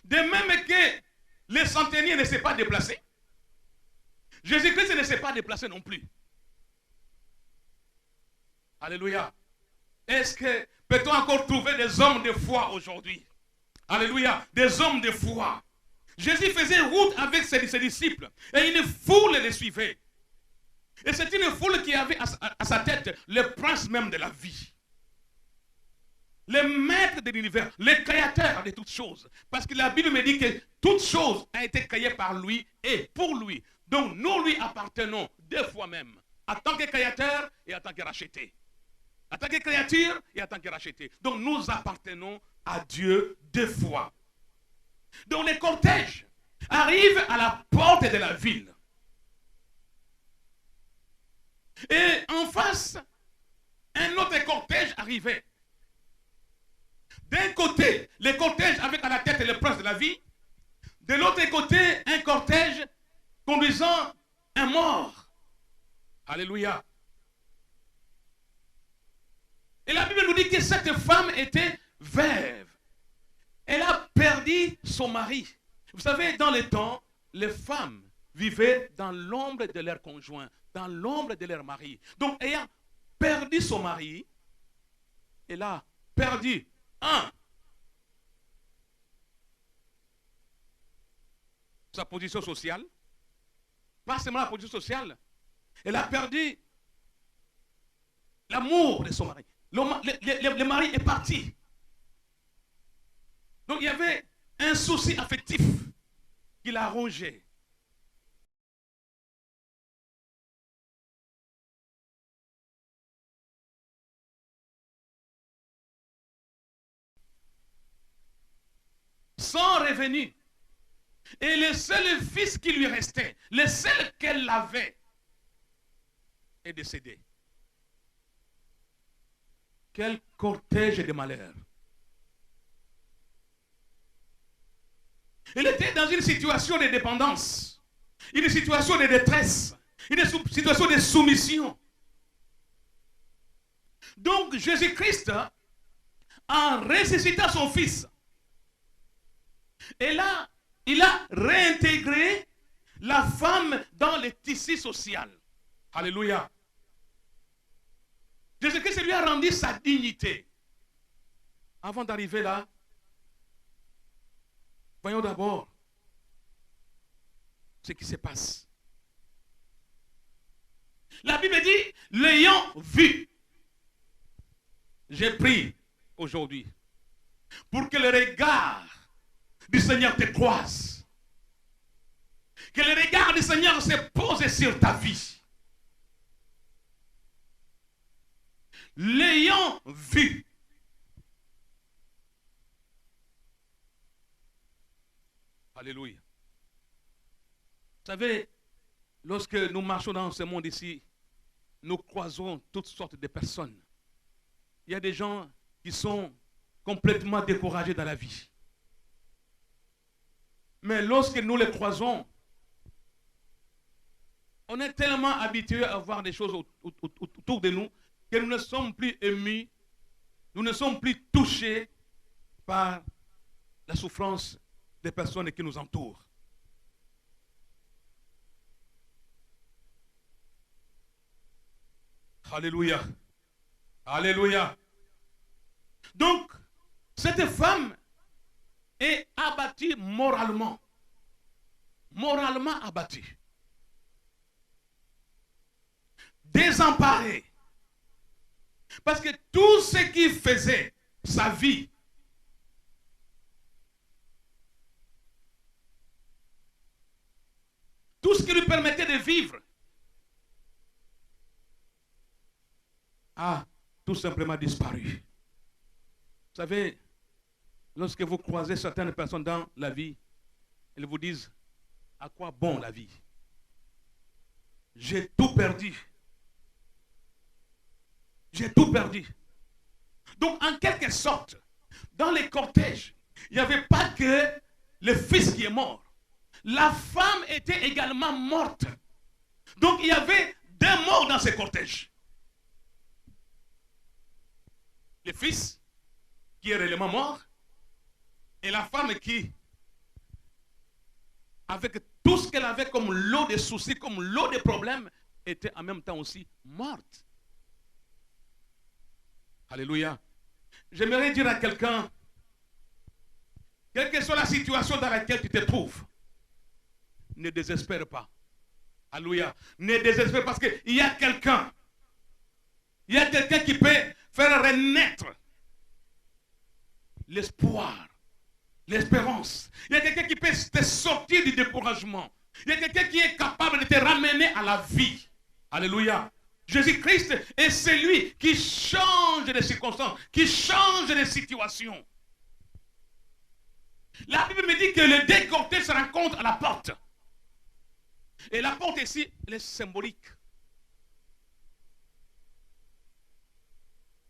Speaker 4: De même que le centenier ne s'est pas déplacé, Jésus-Christ ne s'est pas déplacé non plus. Alléluia. Est-ce que peut-on encore trouver des hommes de foi aujourd'hui? Alléluia. Des hommes de foi. Jésus faisait route avec ses disciples et une foule les suivait. Et c'est une foule qui avait à sa tête le prince même de la vie. Le maître de l'univers, le créateur de toutes choses. Parce que la Bible me dit que toute chose a été créée par lui et pour lui. Donc nous lui appartenons deux fois même. En tant que créateur et en tant que racheté. En tant que créature et en tant que racheté. Donc nous appartenons à Dieu deux fois. Donc les cortèges arrivent à la porte de la ville. Et en face, un autre cortège arrivait. D'un côté, le cortège avec à la tête le prince de la vie. De l'autre côté, un cortège conduisant un mort. Alléluia. Et la Bible nous dit que cette femme était veuve. Elle a perdu son mari. Vous savez, dans le temps, les femmes vivaient dans l'ombre de leur conjoint, dans l'ombre de leur mari. Donc, ayant perdu son mari, elle a perdu sa position sociale. Pas seulement la position sociale, elle a perdu l'amour de son mari. Le mari est parti. Donc il y avait un souci affectif qui l'a rongé. Sans revenu. Et le seul fils qui lui restait, le seul qu'elle avait, est décédé. Quel cortège de malheur. Il était dans une situation de dépendance, une situation de détresse, une situation de soumission. Donc Jésus-Christ, en ressuscitant son fils, et là, il a réintégré la femme dans le tissu social. Alléluia. Jésus-Christ lui a rendu sa dignité. Avant d'arriver là, voyons d'abord ce qui se passe. La Bible dit, l'ayant vu, j'ai pris aujourd'hui pour que le regard du Seigneur te croise. Que le regard du Seigneur se pose sur ta vie. L'ayant vu. Alléluia. Vous savez, lorsque nous marchons dans ce monde ici, nous croisons toutes sortes de personnes. Il y a des gens qui sont complètement découragés dans la vie. Mais lorsque nous les croisons, on est tellement habitués à voir des choses autour de nous que nous ne sommes plus émus, nous ne sommes plus touchés par la souffrance des personnes qui nous entourent. Alléluia. Alléluia. Donc, cette femme est abattue moralement. Moralement abattue. Désemparée. Parce que tout ce qui faisait sa vie, tout ce qui lui permettait de vivre, a tout simplement disparu. Vous savez, lorsque vous croisez certaines personnes dans la vie, elles vous disent, à quoi bon la vie? J'ai tout perdu. J'ai tout perdu. Donc, en quelque sorte, dans les cortèges, il n'y avait pas que le fils qui est mort. La femme était également morte. Donc, il y avait deux morts dans ces cortèges. Le fils qui est réellement mort et la femme qui, avec tout ce qu'elle avait comme lot de soucis, comme lot de problèmes, était en même temps aussi morte. Alléluia. J'aimerais dire à quelqu'un, quelle que soit la situation dans laquelle tu te trouves, ne désespère pas. Alléluia. Ne désespère pas parce qu'il y a quelqu'un. Il y a quelqu'un qui peut faire renaître l'espoir, l'espérance. Il y a quelqu'un qui peut te sortir du découragement. Il y a quelqu'un qui est capable de te ramener à la vie. Alléluia. Jésus-Christ est celui qui change les circonstances, qui change les situations. La Bible me dit que le décortège se rencontre à la porte. Et la porte ici, elle est symbolique.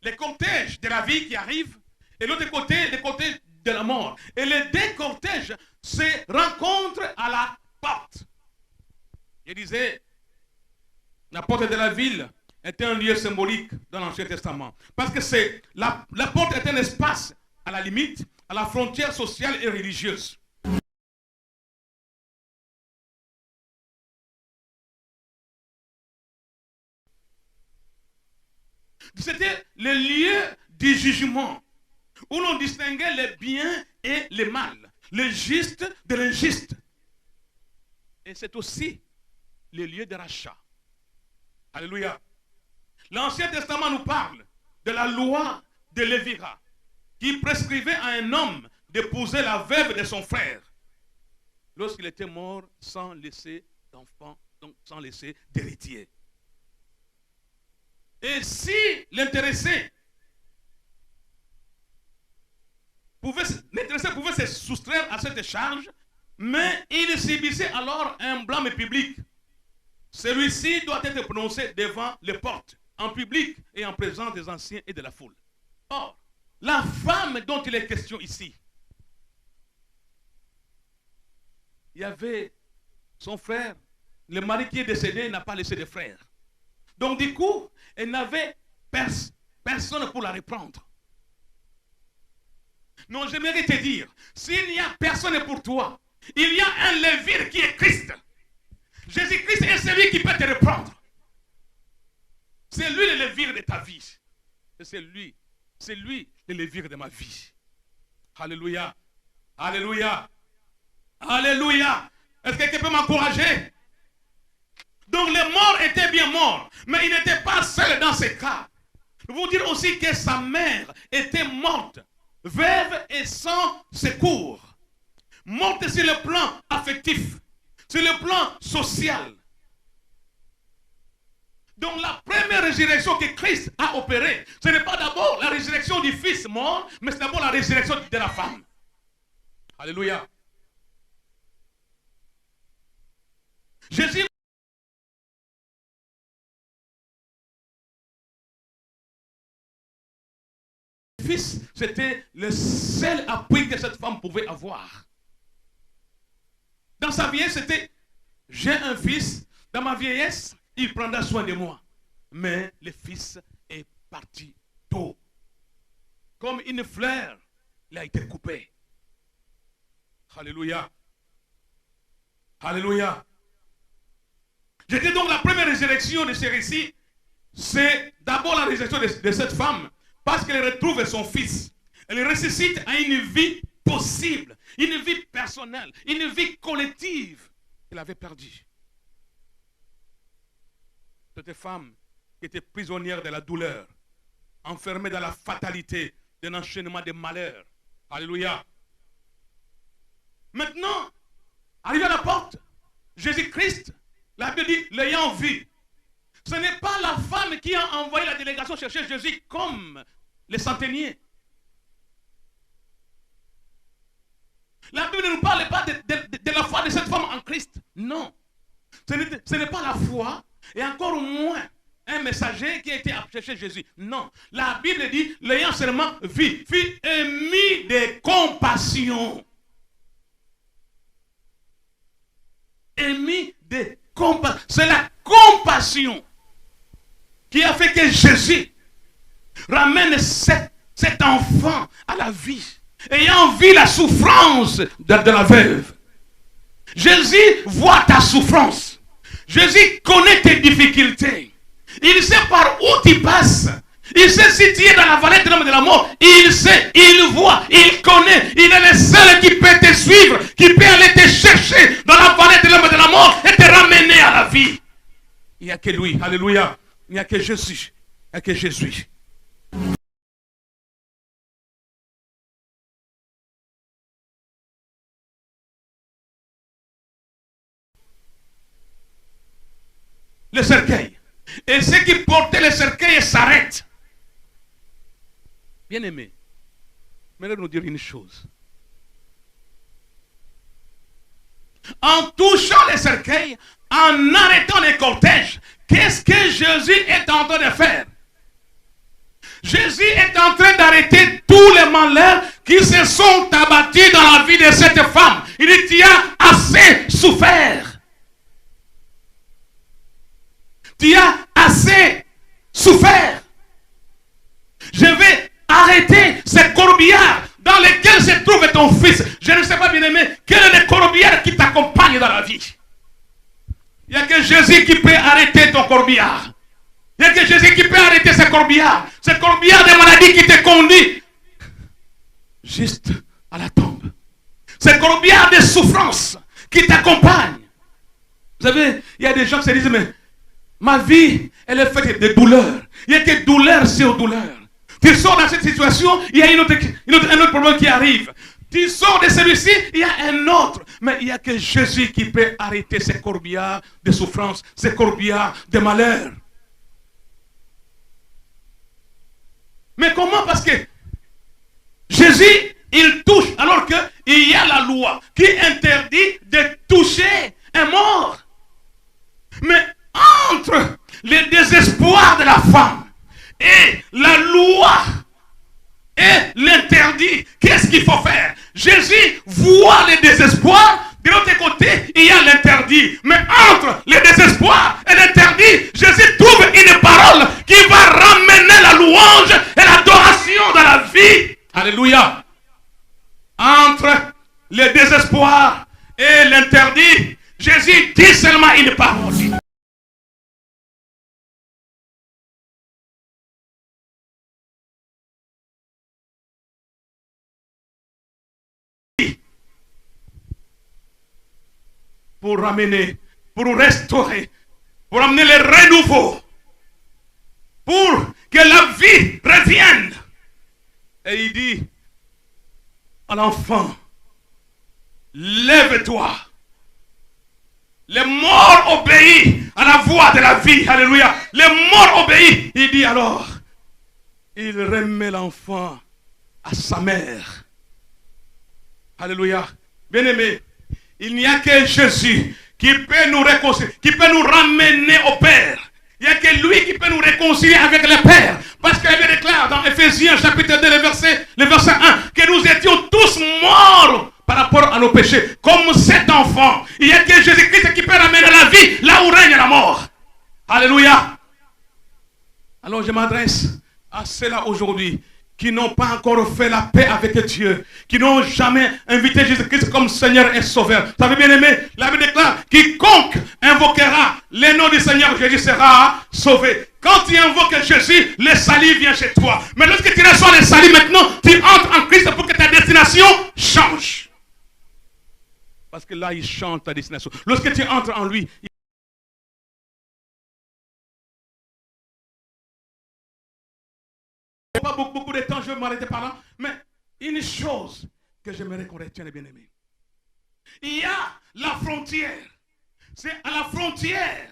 Speaker 4: Les cortèges de la vie qui arrivent, et l'autre côté, les cortèges de la mort. Et les deux cortèges se rencontrent à la porte. Je disais, la porte de la ville était un lieu symbolique dans l'Ancien Testament. Parce que c'est la porte est un espace à la limite, à la frontière sociale et religieuse. C'était le lieu du jugement, où l'on distinguait les biens et les mal, le juste de l'injuste. Et c'est aussi le lieu de rachat. Alléluia. L'Ancien Testament nous parle de la loi de Lévira, qui prescrivait à un homme d'épouser la veuve de son frère lorsqu'il était mort sans laisser d'enfant, donc sans laisser d'héritier. Et si l'intéressé pouvait se soustraire à cette charge, mais il subissait alors un blâme public. Celui-ci doit être prononcé devant les portes, en public et en présence des anciens et de la foule. Or, la femme dont il est question ici, il y avait son frère, le mari qui est décédé n'a pas laissé de frère. Donc du coup, elle n'avait personne pour la reprendre. Non, j'aimerais te dire, s'il n'y a personne pour toi, il y a un lévir qui est Christ. Jésus-Christ est celui qui peut te reprendre. C'est lui le lévir de ta vie. C'est lui le lévir de ma vie. Alléluia. Alléluia. Alléluia. Est-ce que quelqu'un peut m'encourager? Donc les morts étaient bien morts, mais il n'était pas seul dans ce cas. Vous dire aussi que sa mère était morte, veuve et sans secours. Morte sur le plan affectif, sur le plan social. Donc la première résurrection que Christ a opérée, ce n'est pas d'abord la résurrection du fils mort, mais c'est d'abord la résurrection de la femme. Alléluia. Jésus fils, c'était le seul appui que cette femme pouvait avoir. Dans sa vieillesse, c'était j'ai un fils, dans ma vieillesse, il prendra soin de moi. Mais le fils est parti tôt. Comme une fleur, il a été coupé. Alléluia. Alléluia. Je dis donc la première résurrection de ce récit, c'est d'abord la résurrection de cette femme, parce qu'elle retrouve son fils. Elle ressuscite à une vie possible, une vie personnelle, une vie collective qu'elle avait perdue. Cette femme qui était prisonnière de la douleur, enfermée dans la fatalité d'un enchaînement de malheurs. Alléluia. Maintenant, arrivé à la porte, Jésus-Christ, la Bible dit, l'ayant vu. Ce n'est pas la femme qui a envoyé la délégation chercher Jésus comme les centeniers. La Bible ne nous parle pas de la foi de cette femme en Christ. Non. Ce n'est pas la foi, et encore moins un messager qui a été chercher Jésus. Non. La Bible dit, l'ayant seulement vu, fut émis de compassion. Émis de compassion. C'est la compassion qui a fait que Jésus ramène cet enfant à la vie, ayant vu la souffrance de la veuve. Jésus voit ta souffrance. Jésus connaît tes difficultés. Il sait par où tu passes. Il sait si tu es dans la vallée de l'homme de la mort. Il sait, il voit, il connaît. Il est le seul qui peut te suivre, qui peut aller te chercher dans la vallée de l'homme de la mort et te ramener à la vie. Il n'y a que lui. Alléluia. Il n'y a que Jésus. Il n'y a que Jésus. Le cercueil. Et ceux qui portaient le cercueil s'arrêtent. Bien aimé, j'aimerais nous dire une chose. En touchant le cercueil, en arrêtant les cortèges, qu'est-ce que Jésus est en train de faire? Jésus est en train d'arrêter tous les malheurs qui se sont abattus dans la vie de cette femme. Il dit, tu as assez souffert. Tu as assez souffert. Je vais arrêter ces corbillards dans lesquels se trouve ton fils. Je ne sais pas, bien aimé, quel est le corbillard qui t'accompagne dans la vie. Il n'y a que Jésus qui peut arrêter ton corbillard. Il n'y a que Jésus qui peut arrêter ce corbillard. Ce corbillard de maladie qui te conduit juste à la tombe. Ce corbillard de souffrance qui t'accompagne. Vous savez, il y a des gens qui se disent, mais ma vie, elle est faite de douleurs. Il n'y a que douleur sur douleur. Tu sors dans cette situation, il y a un autre problème qui arrive. Tu sors de celui-ci, il y a un autre. Mais il n'y a que Jésus qui peut arrêter ces corbillards de souffrance, ces corbillards de malheur. Mais comment? Parce que Jésus, il touche, alors qu'il y a la loi qui interdit de toucher un mort. Mais entre le désespoir de la femme et la loi et l'interdit, qu'est-ce qu'il faut faire? Jésus voit le désespoir, de l'autre côté, il y a l'interdit. Mais entre le désespoir et l'interdit, Jésus trouve une parole qui va ramener la louange et l'adoration dans la vie. Alléluia. Entre le désespoir et l'interdit, Jésus dit seulement une parole. pour ramener, pour restaurer, pour amener le renouveau, pour que la vie revienne. Et il dit à l'enfant, lève-toi. Les morts obéissent à la voix de la vie. Alléluia. Les morts obéissent. Il dit alors, il remet l'enfant à sa mère. Alléluia. Bien-aimé, il n'y a que Jésus qui peut nous réconcilier, qui peut nous ramener au Père. Il n'y a que lui qui peut nous réconcilier avec le Père. Parce qu'il déclare dans Éphésiens chapitre 2, le verset 1, que nous étions tous morts par rapport à nos péchés. Comme cet enfant, il n'y a que Jésus-Christ qui peut ramener la vie là où règne la mort. Alléluia. Alors je m'adresse à ceux-là aujourd'hui qui n'ont pas encore fait la paix avec Dieu, qui n'ont jamais invité Jésus-Christ comme Seigneur et Sauveur. Vous savez bien aimé, la Bible déclare, quiconque invoquera le nom du Seigneur Jésus sera sauvé. Quand tu invoques Jésus, le salut vient chez toi. Mais lorsque tu reçois le salut maintenant, tu entres en Christ pour que ta destination change. Parce que là, il change ta destination. Lorsque tu entres en lui, il n'y a pas beaucoup de temps, je vais m'arrêter par là. Mais une chose que j'aimerais qu'on retienne, bien aimé. Il y a la frontière. C'est à la frontière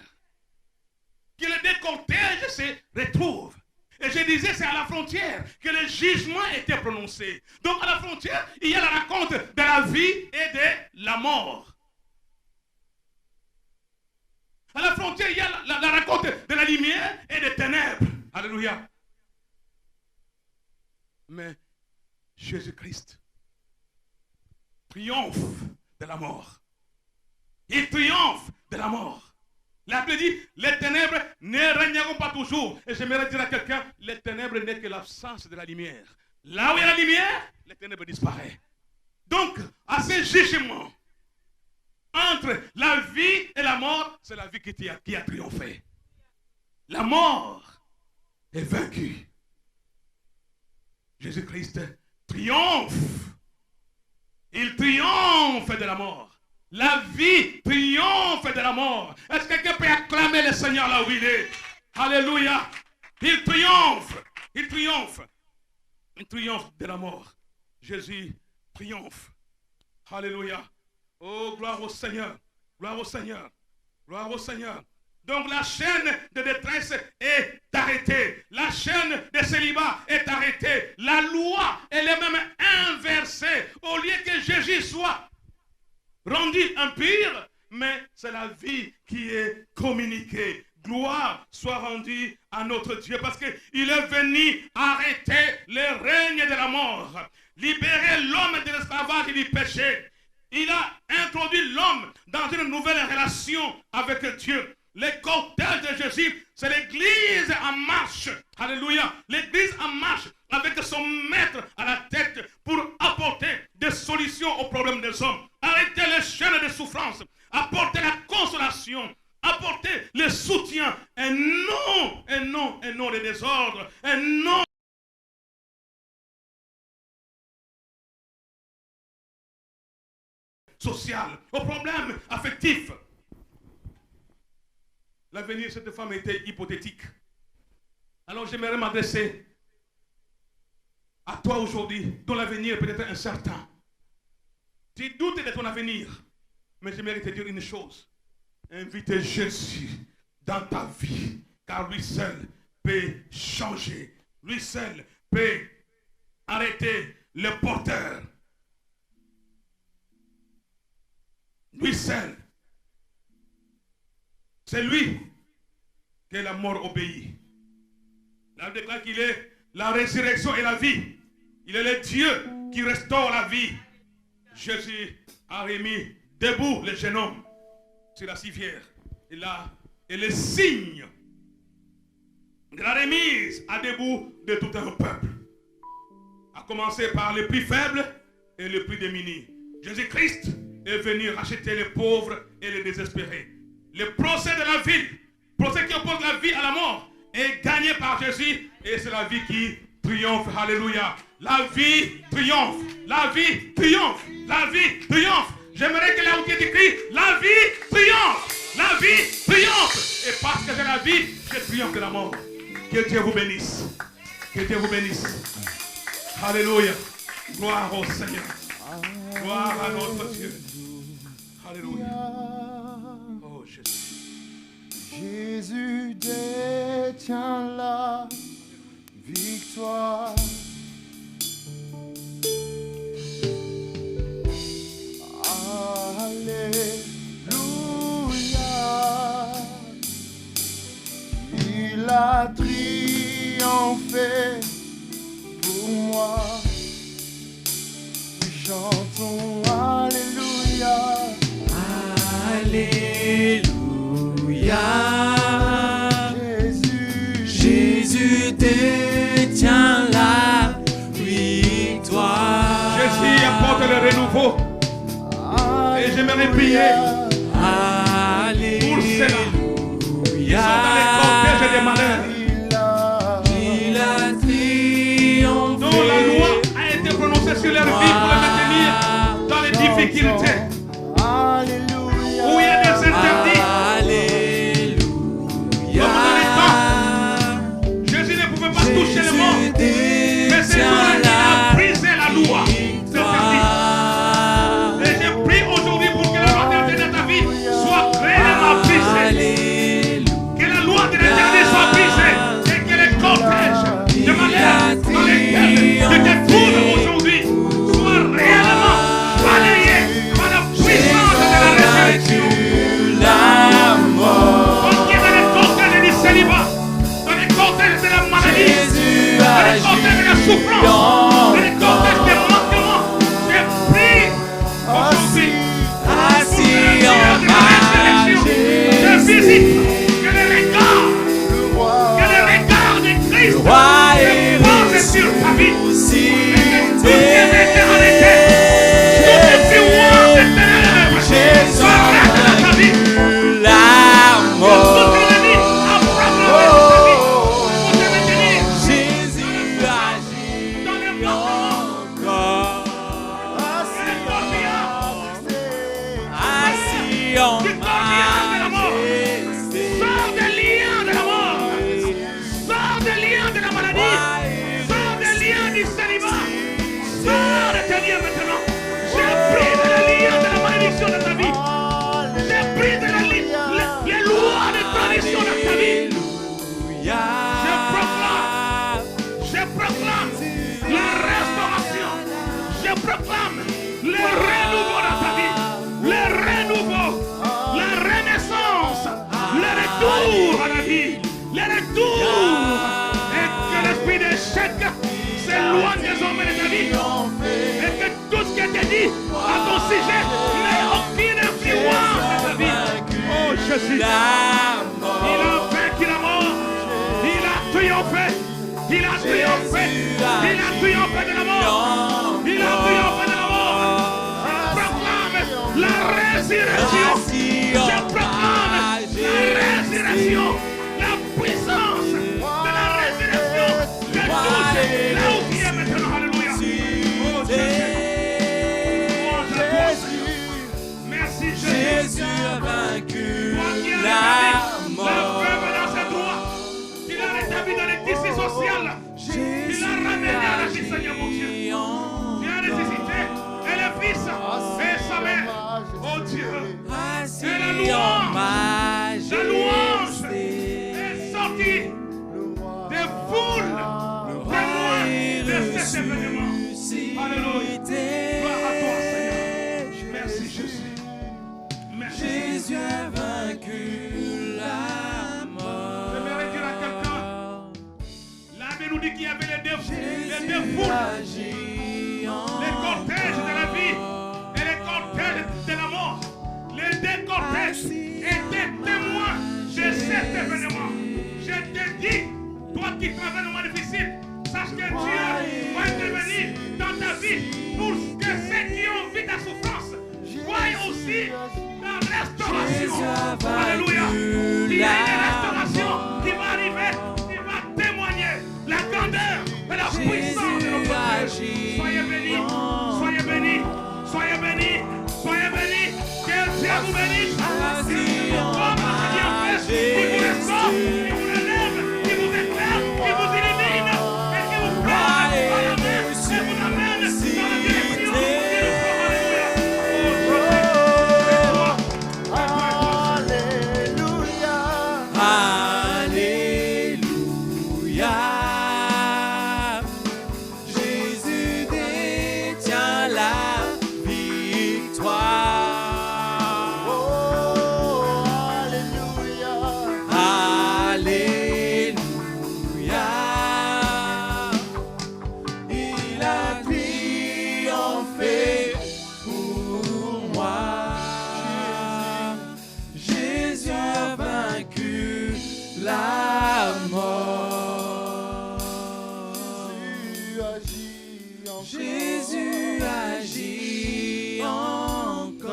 Speaker 4: que le décortège se retrouve. Et je disais, c'est à la frontière que le jugement était prononcé. Donc à la frontière, il y a la rencontre de la vie et de la mort. À la frontière, il y a la rencontre de la lumière et des ténèbres. Alléluia. Mais Jésus-Christ triomphe de la mort. Il triomphe de la mort. La Bible dit, les ténèbres ne régneront pas toujours. Et j'aimerais dire à quelqu'un, les ténèbres n'est que l'absence de la lumière. Là où il y a la lumière, les ténèbres disparaissent. Donc, à ce jugement, entre la vie et la mort, c'est la vie qui a triomphé. La mort est vaincue. Jésus-Christ triomphe. Il triomphe de la mort. La vie triomphe de la mort. Est-ce que quelqu'un peut acclamer le Seigneur là où il est? Alléluia. Il triomphe. Il triomphe. Il triomphe de la mort. Jésus triomphe. Alléluia. Oh, gloire au Seigneur. Gloire au Seigneur. Gloire au Seigneur. Donc la chaîne de détresse est arrêtée. La chaîne de célibat est arrêtée. La loi, elle est même inversée. Au lieu que Jésus soit rendu impur, mais c'est la vie qui est communiquée. Gloire soit rendue à notre Dieu, parce qu'il est venu arrêter le règne de la mort, libérer l'homme de l'esclavage et du péché. Il a introduit l'homme dans une nouvelle relation avec Dieu. Le cortège de Jésus, c'est l'église en marche. Alléluia. L'église en marche avec son maître à la tête pour apporter des solutions aux problèmes des hommes. Arrêter les chaînes de souffrance. Apporter la consolation. Apporter le soutien. Et non le désordre. Et non social. Aux problèmes affectifs. L'avenir de cette femme était hypothétique. Alors j'aimerais m'adresser à toi aujourd'hui, dont l'avenir peut être incertain. Tu doutes de ton avenir, mais j'aimerais te dire une chose. Invite Jésus dans ta vie, car lui seul peut changer. Lui seul peut arrêter le porteur. Lui seul. C'est lui que la mort obéit. La Bible déclare qu'il est la résurrection et la vie. Il est le Dieu qui restaure la vie. Jésus a remis debout le jeune homme sur la civière. Et le signe de la remise à debout de tout un peuple. A commencé par les plus faibles et les plus démunis. Jésus-Christ est venu racheter les pauvres et les désespérés. Le procès de la vie, procès qui oppose la vie à la mort, est gagné par Jésus et c'est la vie qui triomphe. Alléluia. La vie triomphe. La vie triomphe. La vie triomphe. J'aimerais que là où tu es écrit, la vie triomphe. La vie triomphe. Et parce que c'est la vie, je triomphe de la mort. Que Dieu vous bénisse. Que Dieu vous bénisse. Alléluia. Gloire au Seigneur. Gloire à notre Dieu. Alléluia. Oh Jésus.
Speaker 3: Jésus détient la victoire. Alléluia. Il a triomphé pour moi. Nous chantons Alléluia.
Speaker 5: Alléluia.
Speaker 3: Jésus
Speaker 5: détient la victoire.
Speaker 4: Jésus apporte le renouveau. Et j'aimerais prier pour ceux-là qui sont dans les cortèges des malheurs.
Speaker 5: Il a triomphé.
Speaker 4: Dont la loi a été prononcée sur leur vie pour les maintenir dans les difficultés. Où il y a des interdits.
Speaker 5: Alléluia.
Speaker 4: Comme dans les temps, Jésus ne pouvait pas toucher le monde. Mais c'est lui qui a brisé la loi. C'est interdit. Et je prie aujourd'hui pour que la loi de ta vie soit réellement brisée. Que la loi de l'interdit soit brisée. Et que les cortèges de malheur dans lesquels tu te trouves aujourd'hui soient réellement balayés par la puissance de la résurrection. Quand il y a dans les cortèges du célibat, dans les cortèges de la maladie, dans les cortèges de la souffrance, dans les cortèges des manquements, je prie aujourd'hui
Speaker 5: Assis en
Speaker 4: je visite que le regard de Christ se pose sur ta vie. Tout ce qui est éternité, tout ce tiroir de ténèbres s'arrête dans ta vie. Toute la vie a proclamé ta vie pour te maintenir dans le manquement. Du corbillard de la mort. Sors des liens de la mort. Sors des liens de la maladie. Sors des liens du célibat. Sors de tes liens maintenant. J'ai pris de la lien de la malédiction de ta vie. J'ai pris de les lois de tradition de ta vie. Je proclame la restauration. Je proclame le renouveau dans ta vie. Le renouveau, la renaissance, le retour à la vie, le retour. Et que l'esprit d'échec s'éloigne désormais de ta vie. Et que tout ce qui a été dit à ton sujet n'ait aucune influence dans ta vie. Oh Jésus, il a vaincu la mort. Il a triomphé. Il a triomphé. Il a triomphé de la mort. Il a triomphé de la mort. La résurrection, je proclame la résurrection, la puissance de la résurrection, que touche là où tu es maintenant, alléluia. Oh Jésus, louange à toi, Seigneur. Merci Jésus.
Speaker 5: a vaincu
Speaker 4: Toi qui as
Speaker 5: la
Speaker 4: rétabli la
Speaker 5: mort.
Speaker 4: veuve dans ses droits, il a rétabli dans les tissus sociaux, il a ramené à la vie, Seigneur mon Dieu. Il a ressuscité, et le Fils, et sa mère. Oh Dieu, et la louange est sortie des foules témoins de cet événement. Alléluia. Gloire à toi, Seigneur. Merci Jésus. Merci.
Speaker 5: Jésus a vaincu la mort.
Speaker 4: J'aimerais dire à quelqu'un, la Bible nous dit qu'il y avait les deux foules, les cortèges de la vie et les cortèges de la mort. Les deux cortèges étaient témoins de cet événement. Je te dis, toi qui traverses un moment difficile, sache que Dieu va intervenir dans ta vie pour que ceux qui ont vu ta souffrance voient aussi la restauration. Alléluia. Il y a une restauration qui va arriver, qui va témoigner la grandeur et la puissance de notre Dieu. Soyez bénis, soyez bénis, soyez bénis, soyez bénis. vous bénisse.
Speaker 5: assis en
Speaker 4: Oh, parce qu'il a fait, il vous restaure, il vous relève, il vous éclaire, il vous illumine, et qu'il vous parle à la mer, et vous amène dans la direction du
Speaker 5: Alléluia. Jésus détient la victoire. Alléluia. Il a triomphé pour moi. Jésus a vaincu la mort. Jésus agit encore.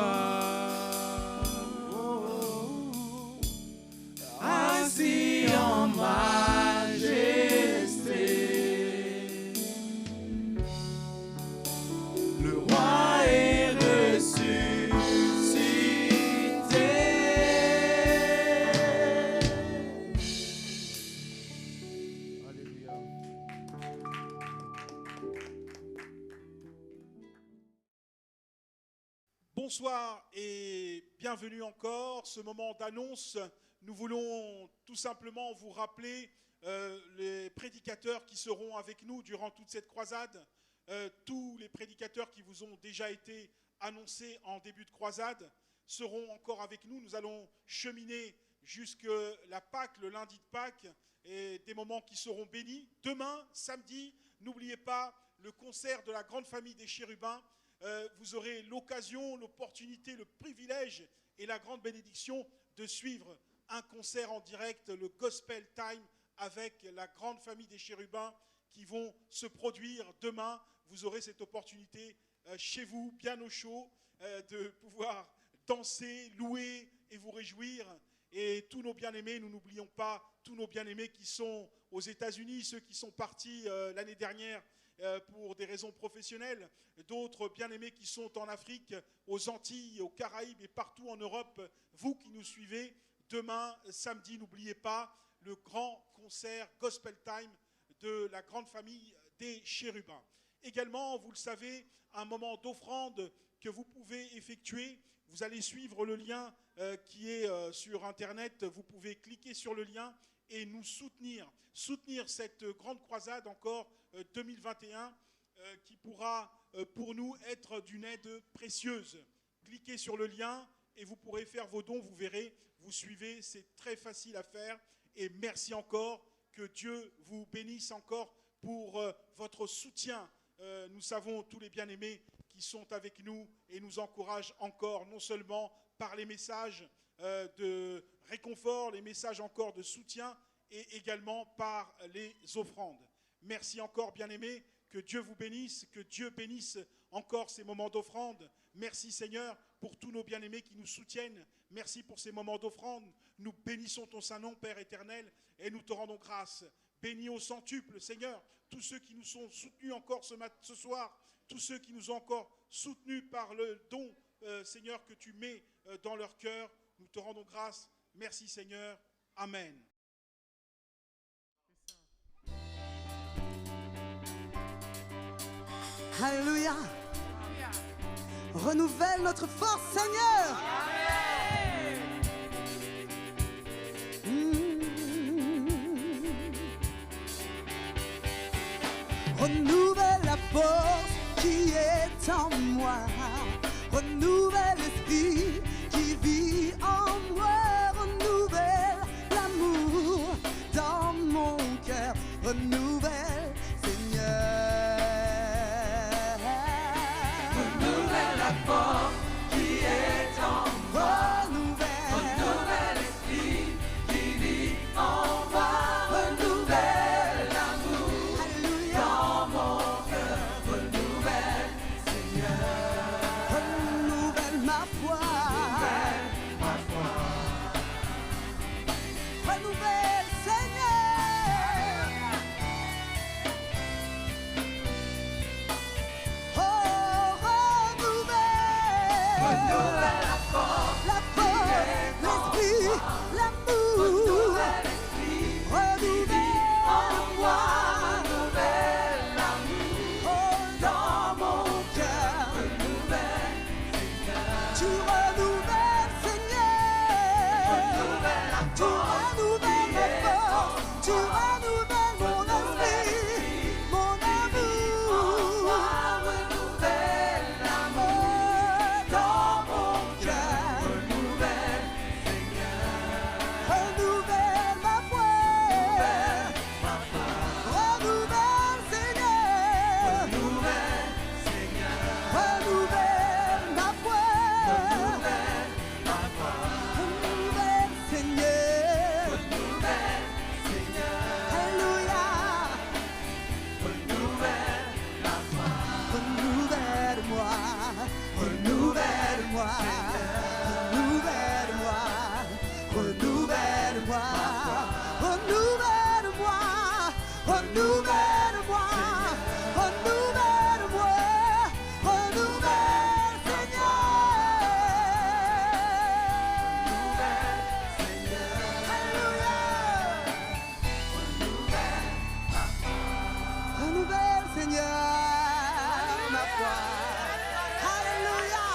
Speaker 5: Assis en majesté. Le roi est ressuscité.
Speaker 1: Bonsoir et bienvenue encore. Ce moment d'annonce, nous voulons tout simplement vous rappeler les prédicateurs qui seront avec nous durant toute cette croisade. Tous les prédicateurs qui vous ont déjà été annoncés en début de croisade seront encore avec nous. Nous allons cheminer jusque la Pâque, le lundi de Pâques, et des moments qui seront bénis. Demain, samedi, n'oubliez pas le concert de la grande famille des chérubins. Vous aurez l'occasion, l'opportunité, le privilège et la grande bénédiction de suivre un concert en direct, le Gospel Time, avec la grande famille des chérubins qui vont se produire demain. Vous aurez cette opportunité chez vous, bien au chaud, de pouvoir danser, louer et vous réjouir. Et tous nos bien-aimés, nous n'oublions pas tous nos bien-aimés qui sont aux États-Unis, ceux qui sont partis l'année dernière pour des raisons professionnelles, d'autres bien-aimés qui sont en Afrique, aux Antilles, aux Caraïbes et partout en Europe. Vous qui nous suivez, demain, samedi, n'oubliez pas le grand concert Gospel Time de la grande famille des chérubins. Également, vous le savez, un moment d'offrande que vous pouvez effectuer. Vous allez suivre le lien qui est sur Internet. Vous pouvez cliquer sur le lien et nous soutenir cette grande croisade encore 2021 qui pourra pour nous être d'une aide précieuse. Cliquez sur le lien et vous pourrez faire vos dons, vous verrez, vous suivez, c'est très facile à faire. Et merci encore, que Dieu vous bénisse encore pour votre soutien. Nous savons tous les bien-aimés qui sont avec nous et nous encouragent encore, non seulement par les messages de réconfort, les messages encore de soutien, et également par les offrandes. Merci encore, bien-aimés, que Dieu vous bénisse, que Dieu bénisse encore ces moments d'offrande. Merci, Seigneur, pour tous nos bien-aimés qui nous soutiennent. Merci pour ces moments d'offrande. Nous bénissons ton Saint-Nom, Père éternel, et nous te rendons grâce. Bénis au centuple, Seigneur, tous ceux qui nous sont soutenus encore ce soir, tous ceux qui nous ont encore soutenus par le don, Seigneur, que tu mets dans leur cœur. Nous te rendons grâce. Merci, Seigneur. Amen.
Speaker 6: Alléluia. Renouvelle notre force, Seigneur. Renouvelle la force qui est en moi. Renouvelle l'esprit qui vit en moi. Renouvelle l'amour dans mon cœur. Renouvelle, Seigneur. Renouvelle la force qui est en moi. Renouvelle l'esprit qui vit en moi. Renouvelle l'amour dans mon cœur. Renouvelle, Seigneur. Renouvelle ma foi. Renouvelle, Seigneur. Oh, renouvelle. Renouvelle la force renouvelle-moi, renouvelle-moi, renouvelle-moi, renouvelle-moi, renouvelle-moi, renouvelle-moi, renouvelle, Seigneur. Alléluia. Renouvelle, Seigneur, ma foi. Alléluia.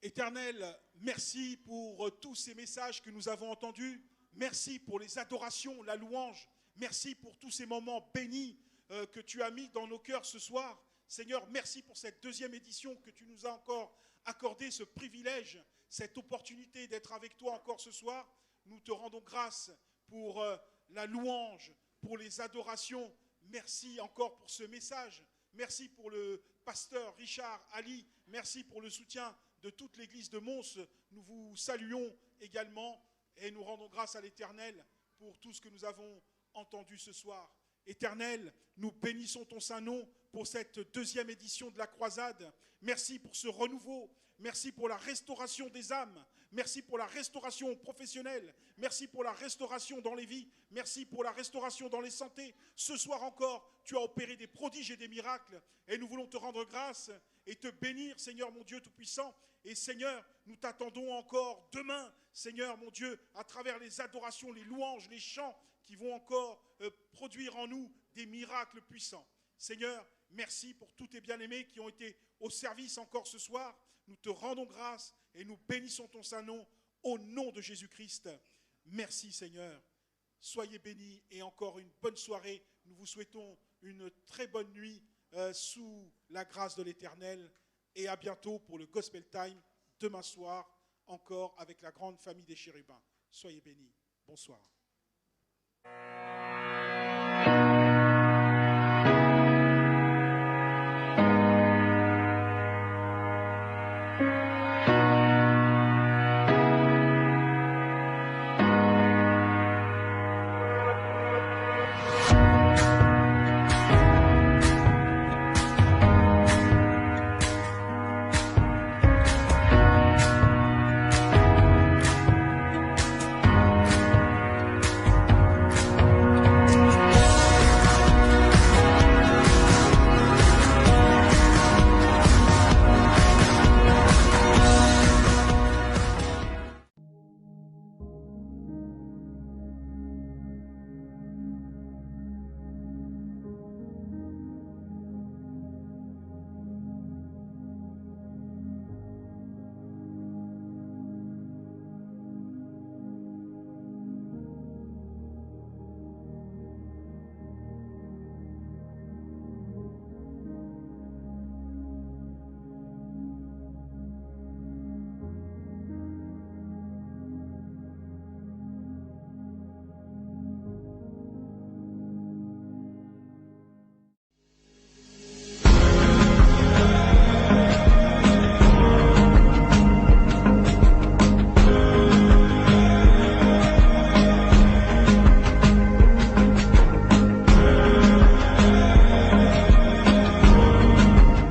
Speaker 1: Éternel, merci pour tous ces messages que nous avons entendus. Merci pour les adorations, la louange. Merci pour tous ces moments bénis que tu as mis dans nos cœurs ce soir. Seigneur, merci pour cette deuxième édition que tu nous as encore accordé, ce privilège, cette opportunité d'être avec toi encore ce soir. Nous te rendons grâce pour la louange, pour les adorations. Merci encore pour ce message. Merci pour le pasteur Richard Ali. Merci pour le soutien de toute l'église de Mons. Nous vous saluons également et nous rendons grâce à l'Éternel pour tout ce que nous avons entendu ce soir. Éternel, nous bénissons ton saint nom pour cette deuxième édition de la croisade. Merci pour ce renouveau. Merci pour la restauration des âmes. Merci pour la restauration professionnelle. Merci pour la restauration dans les vies. Merci pour la restauration dans les santé. Ce soir encore, tu as opéré des prodiges et des miracles. Et nous voulons te rendre grâce et te bénir, Seigneur mon Dieu Tout-Puissant. Et Seigneur, nous t'attendons encore demain, Seigneur mon Dieu, à travers les adorations, les louanges, les chants qui vont encore produire en nous des miracles puissants. Seigneur, merci pour tous tes bien-aimés qui ont été au service encore ce soir. Nous te rendons grâce et nous bénissons ton saint nom au nom de Jésus-Christ. Merci Seigneur. Soyez bénis et encore une bonne soirée. Nous vous souhaitons une très bonne nuit sous la grâce de l'Éternel. Et à bientôt pour le Gospel Time, demain soir, encore avec la grande famille des chérubins. Soyez bénis. Bonsoir.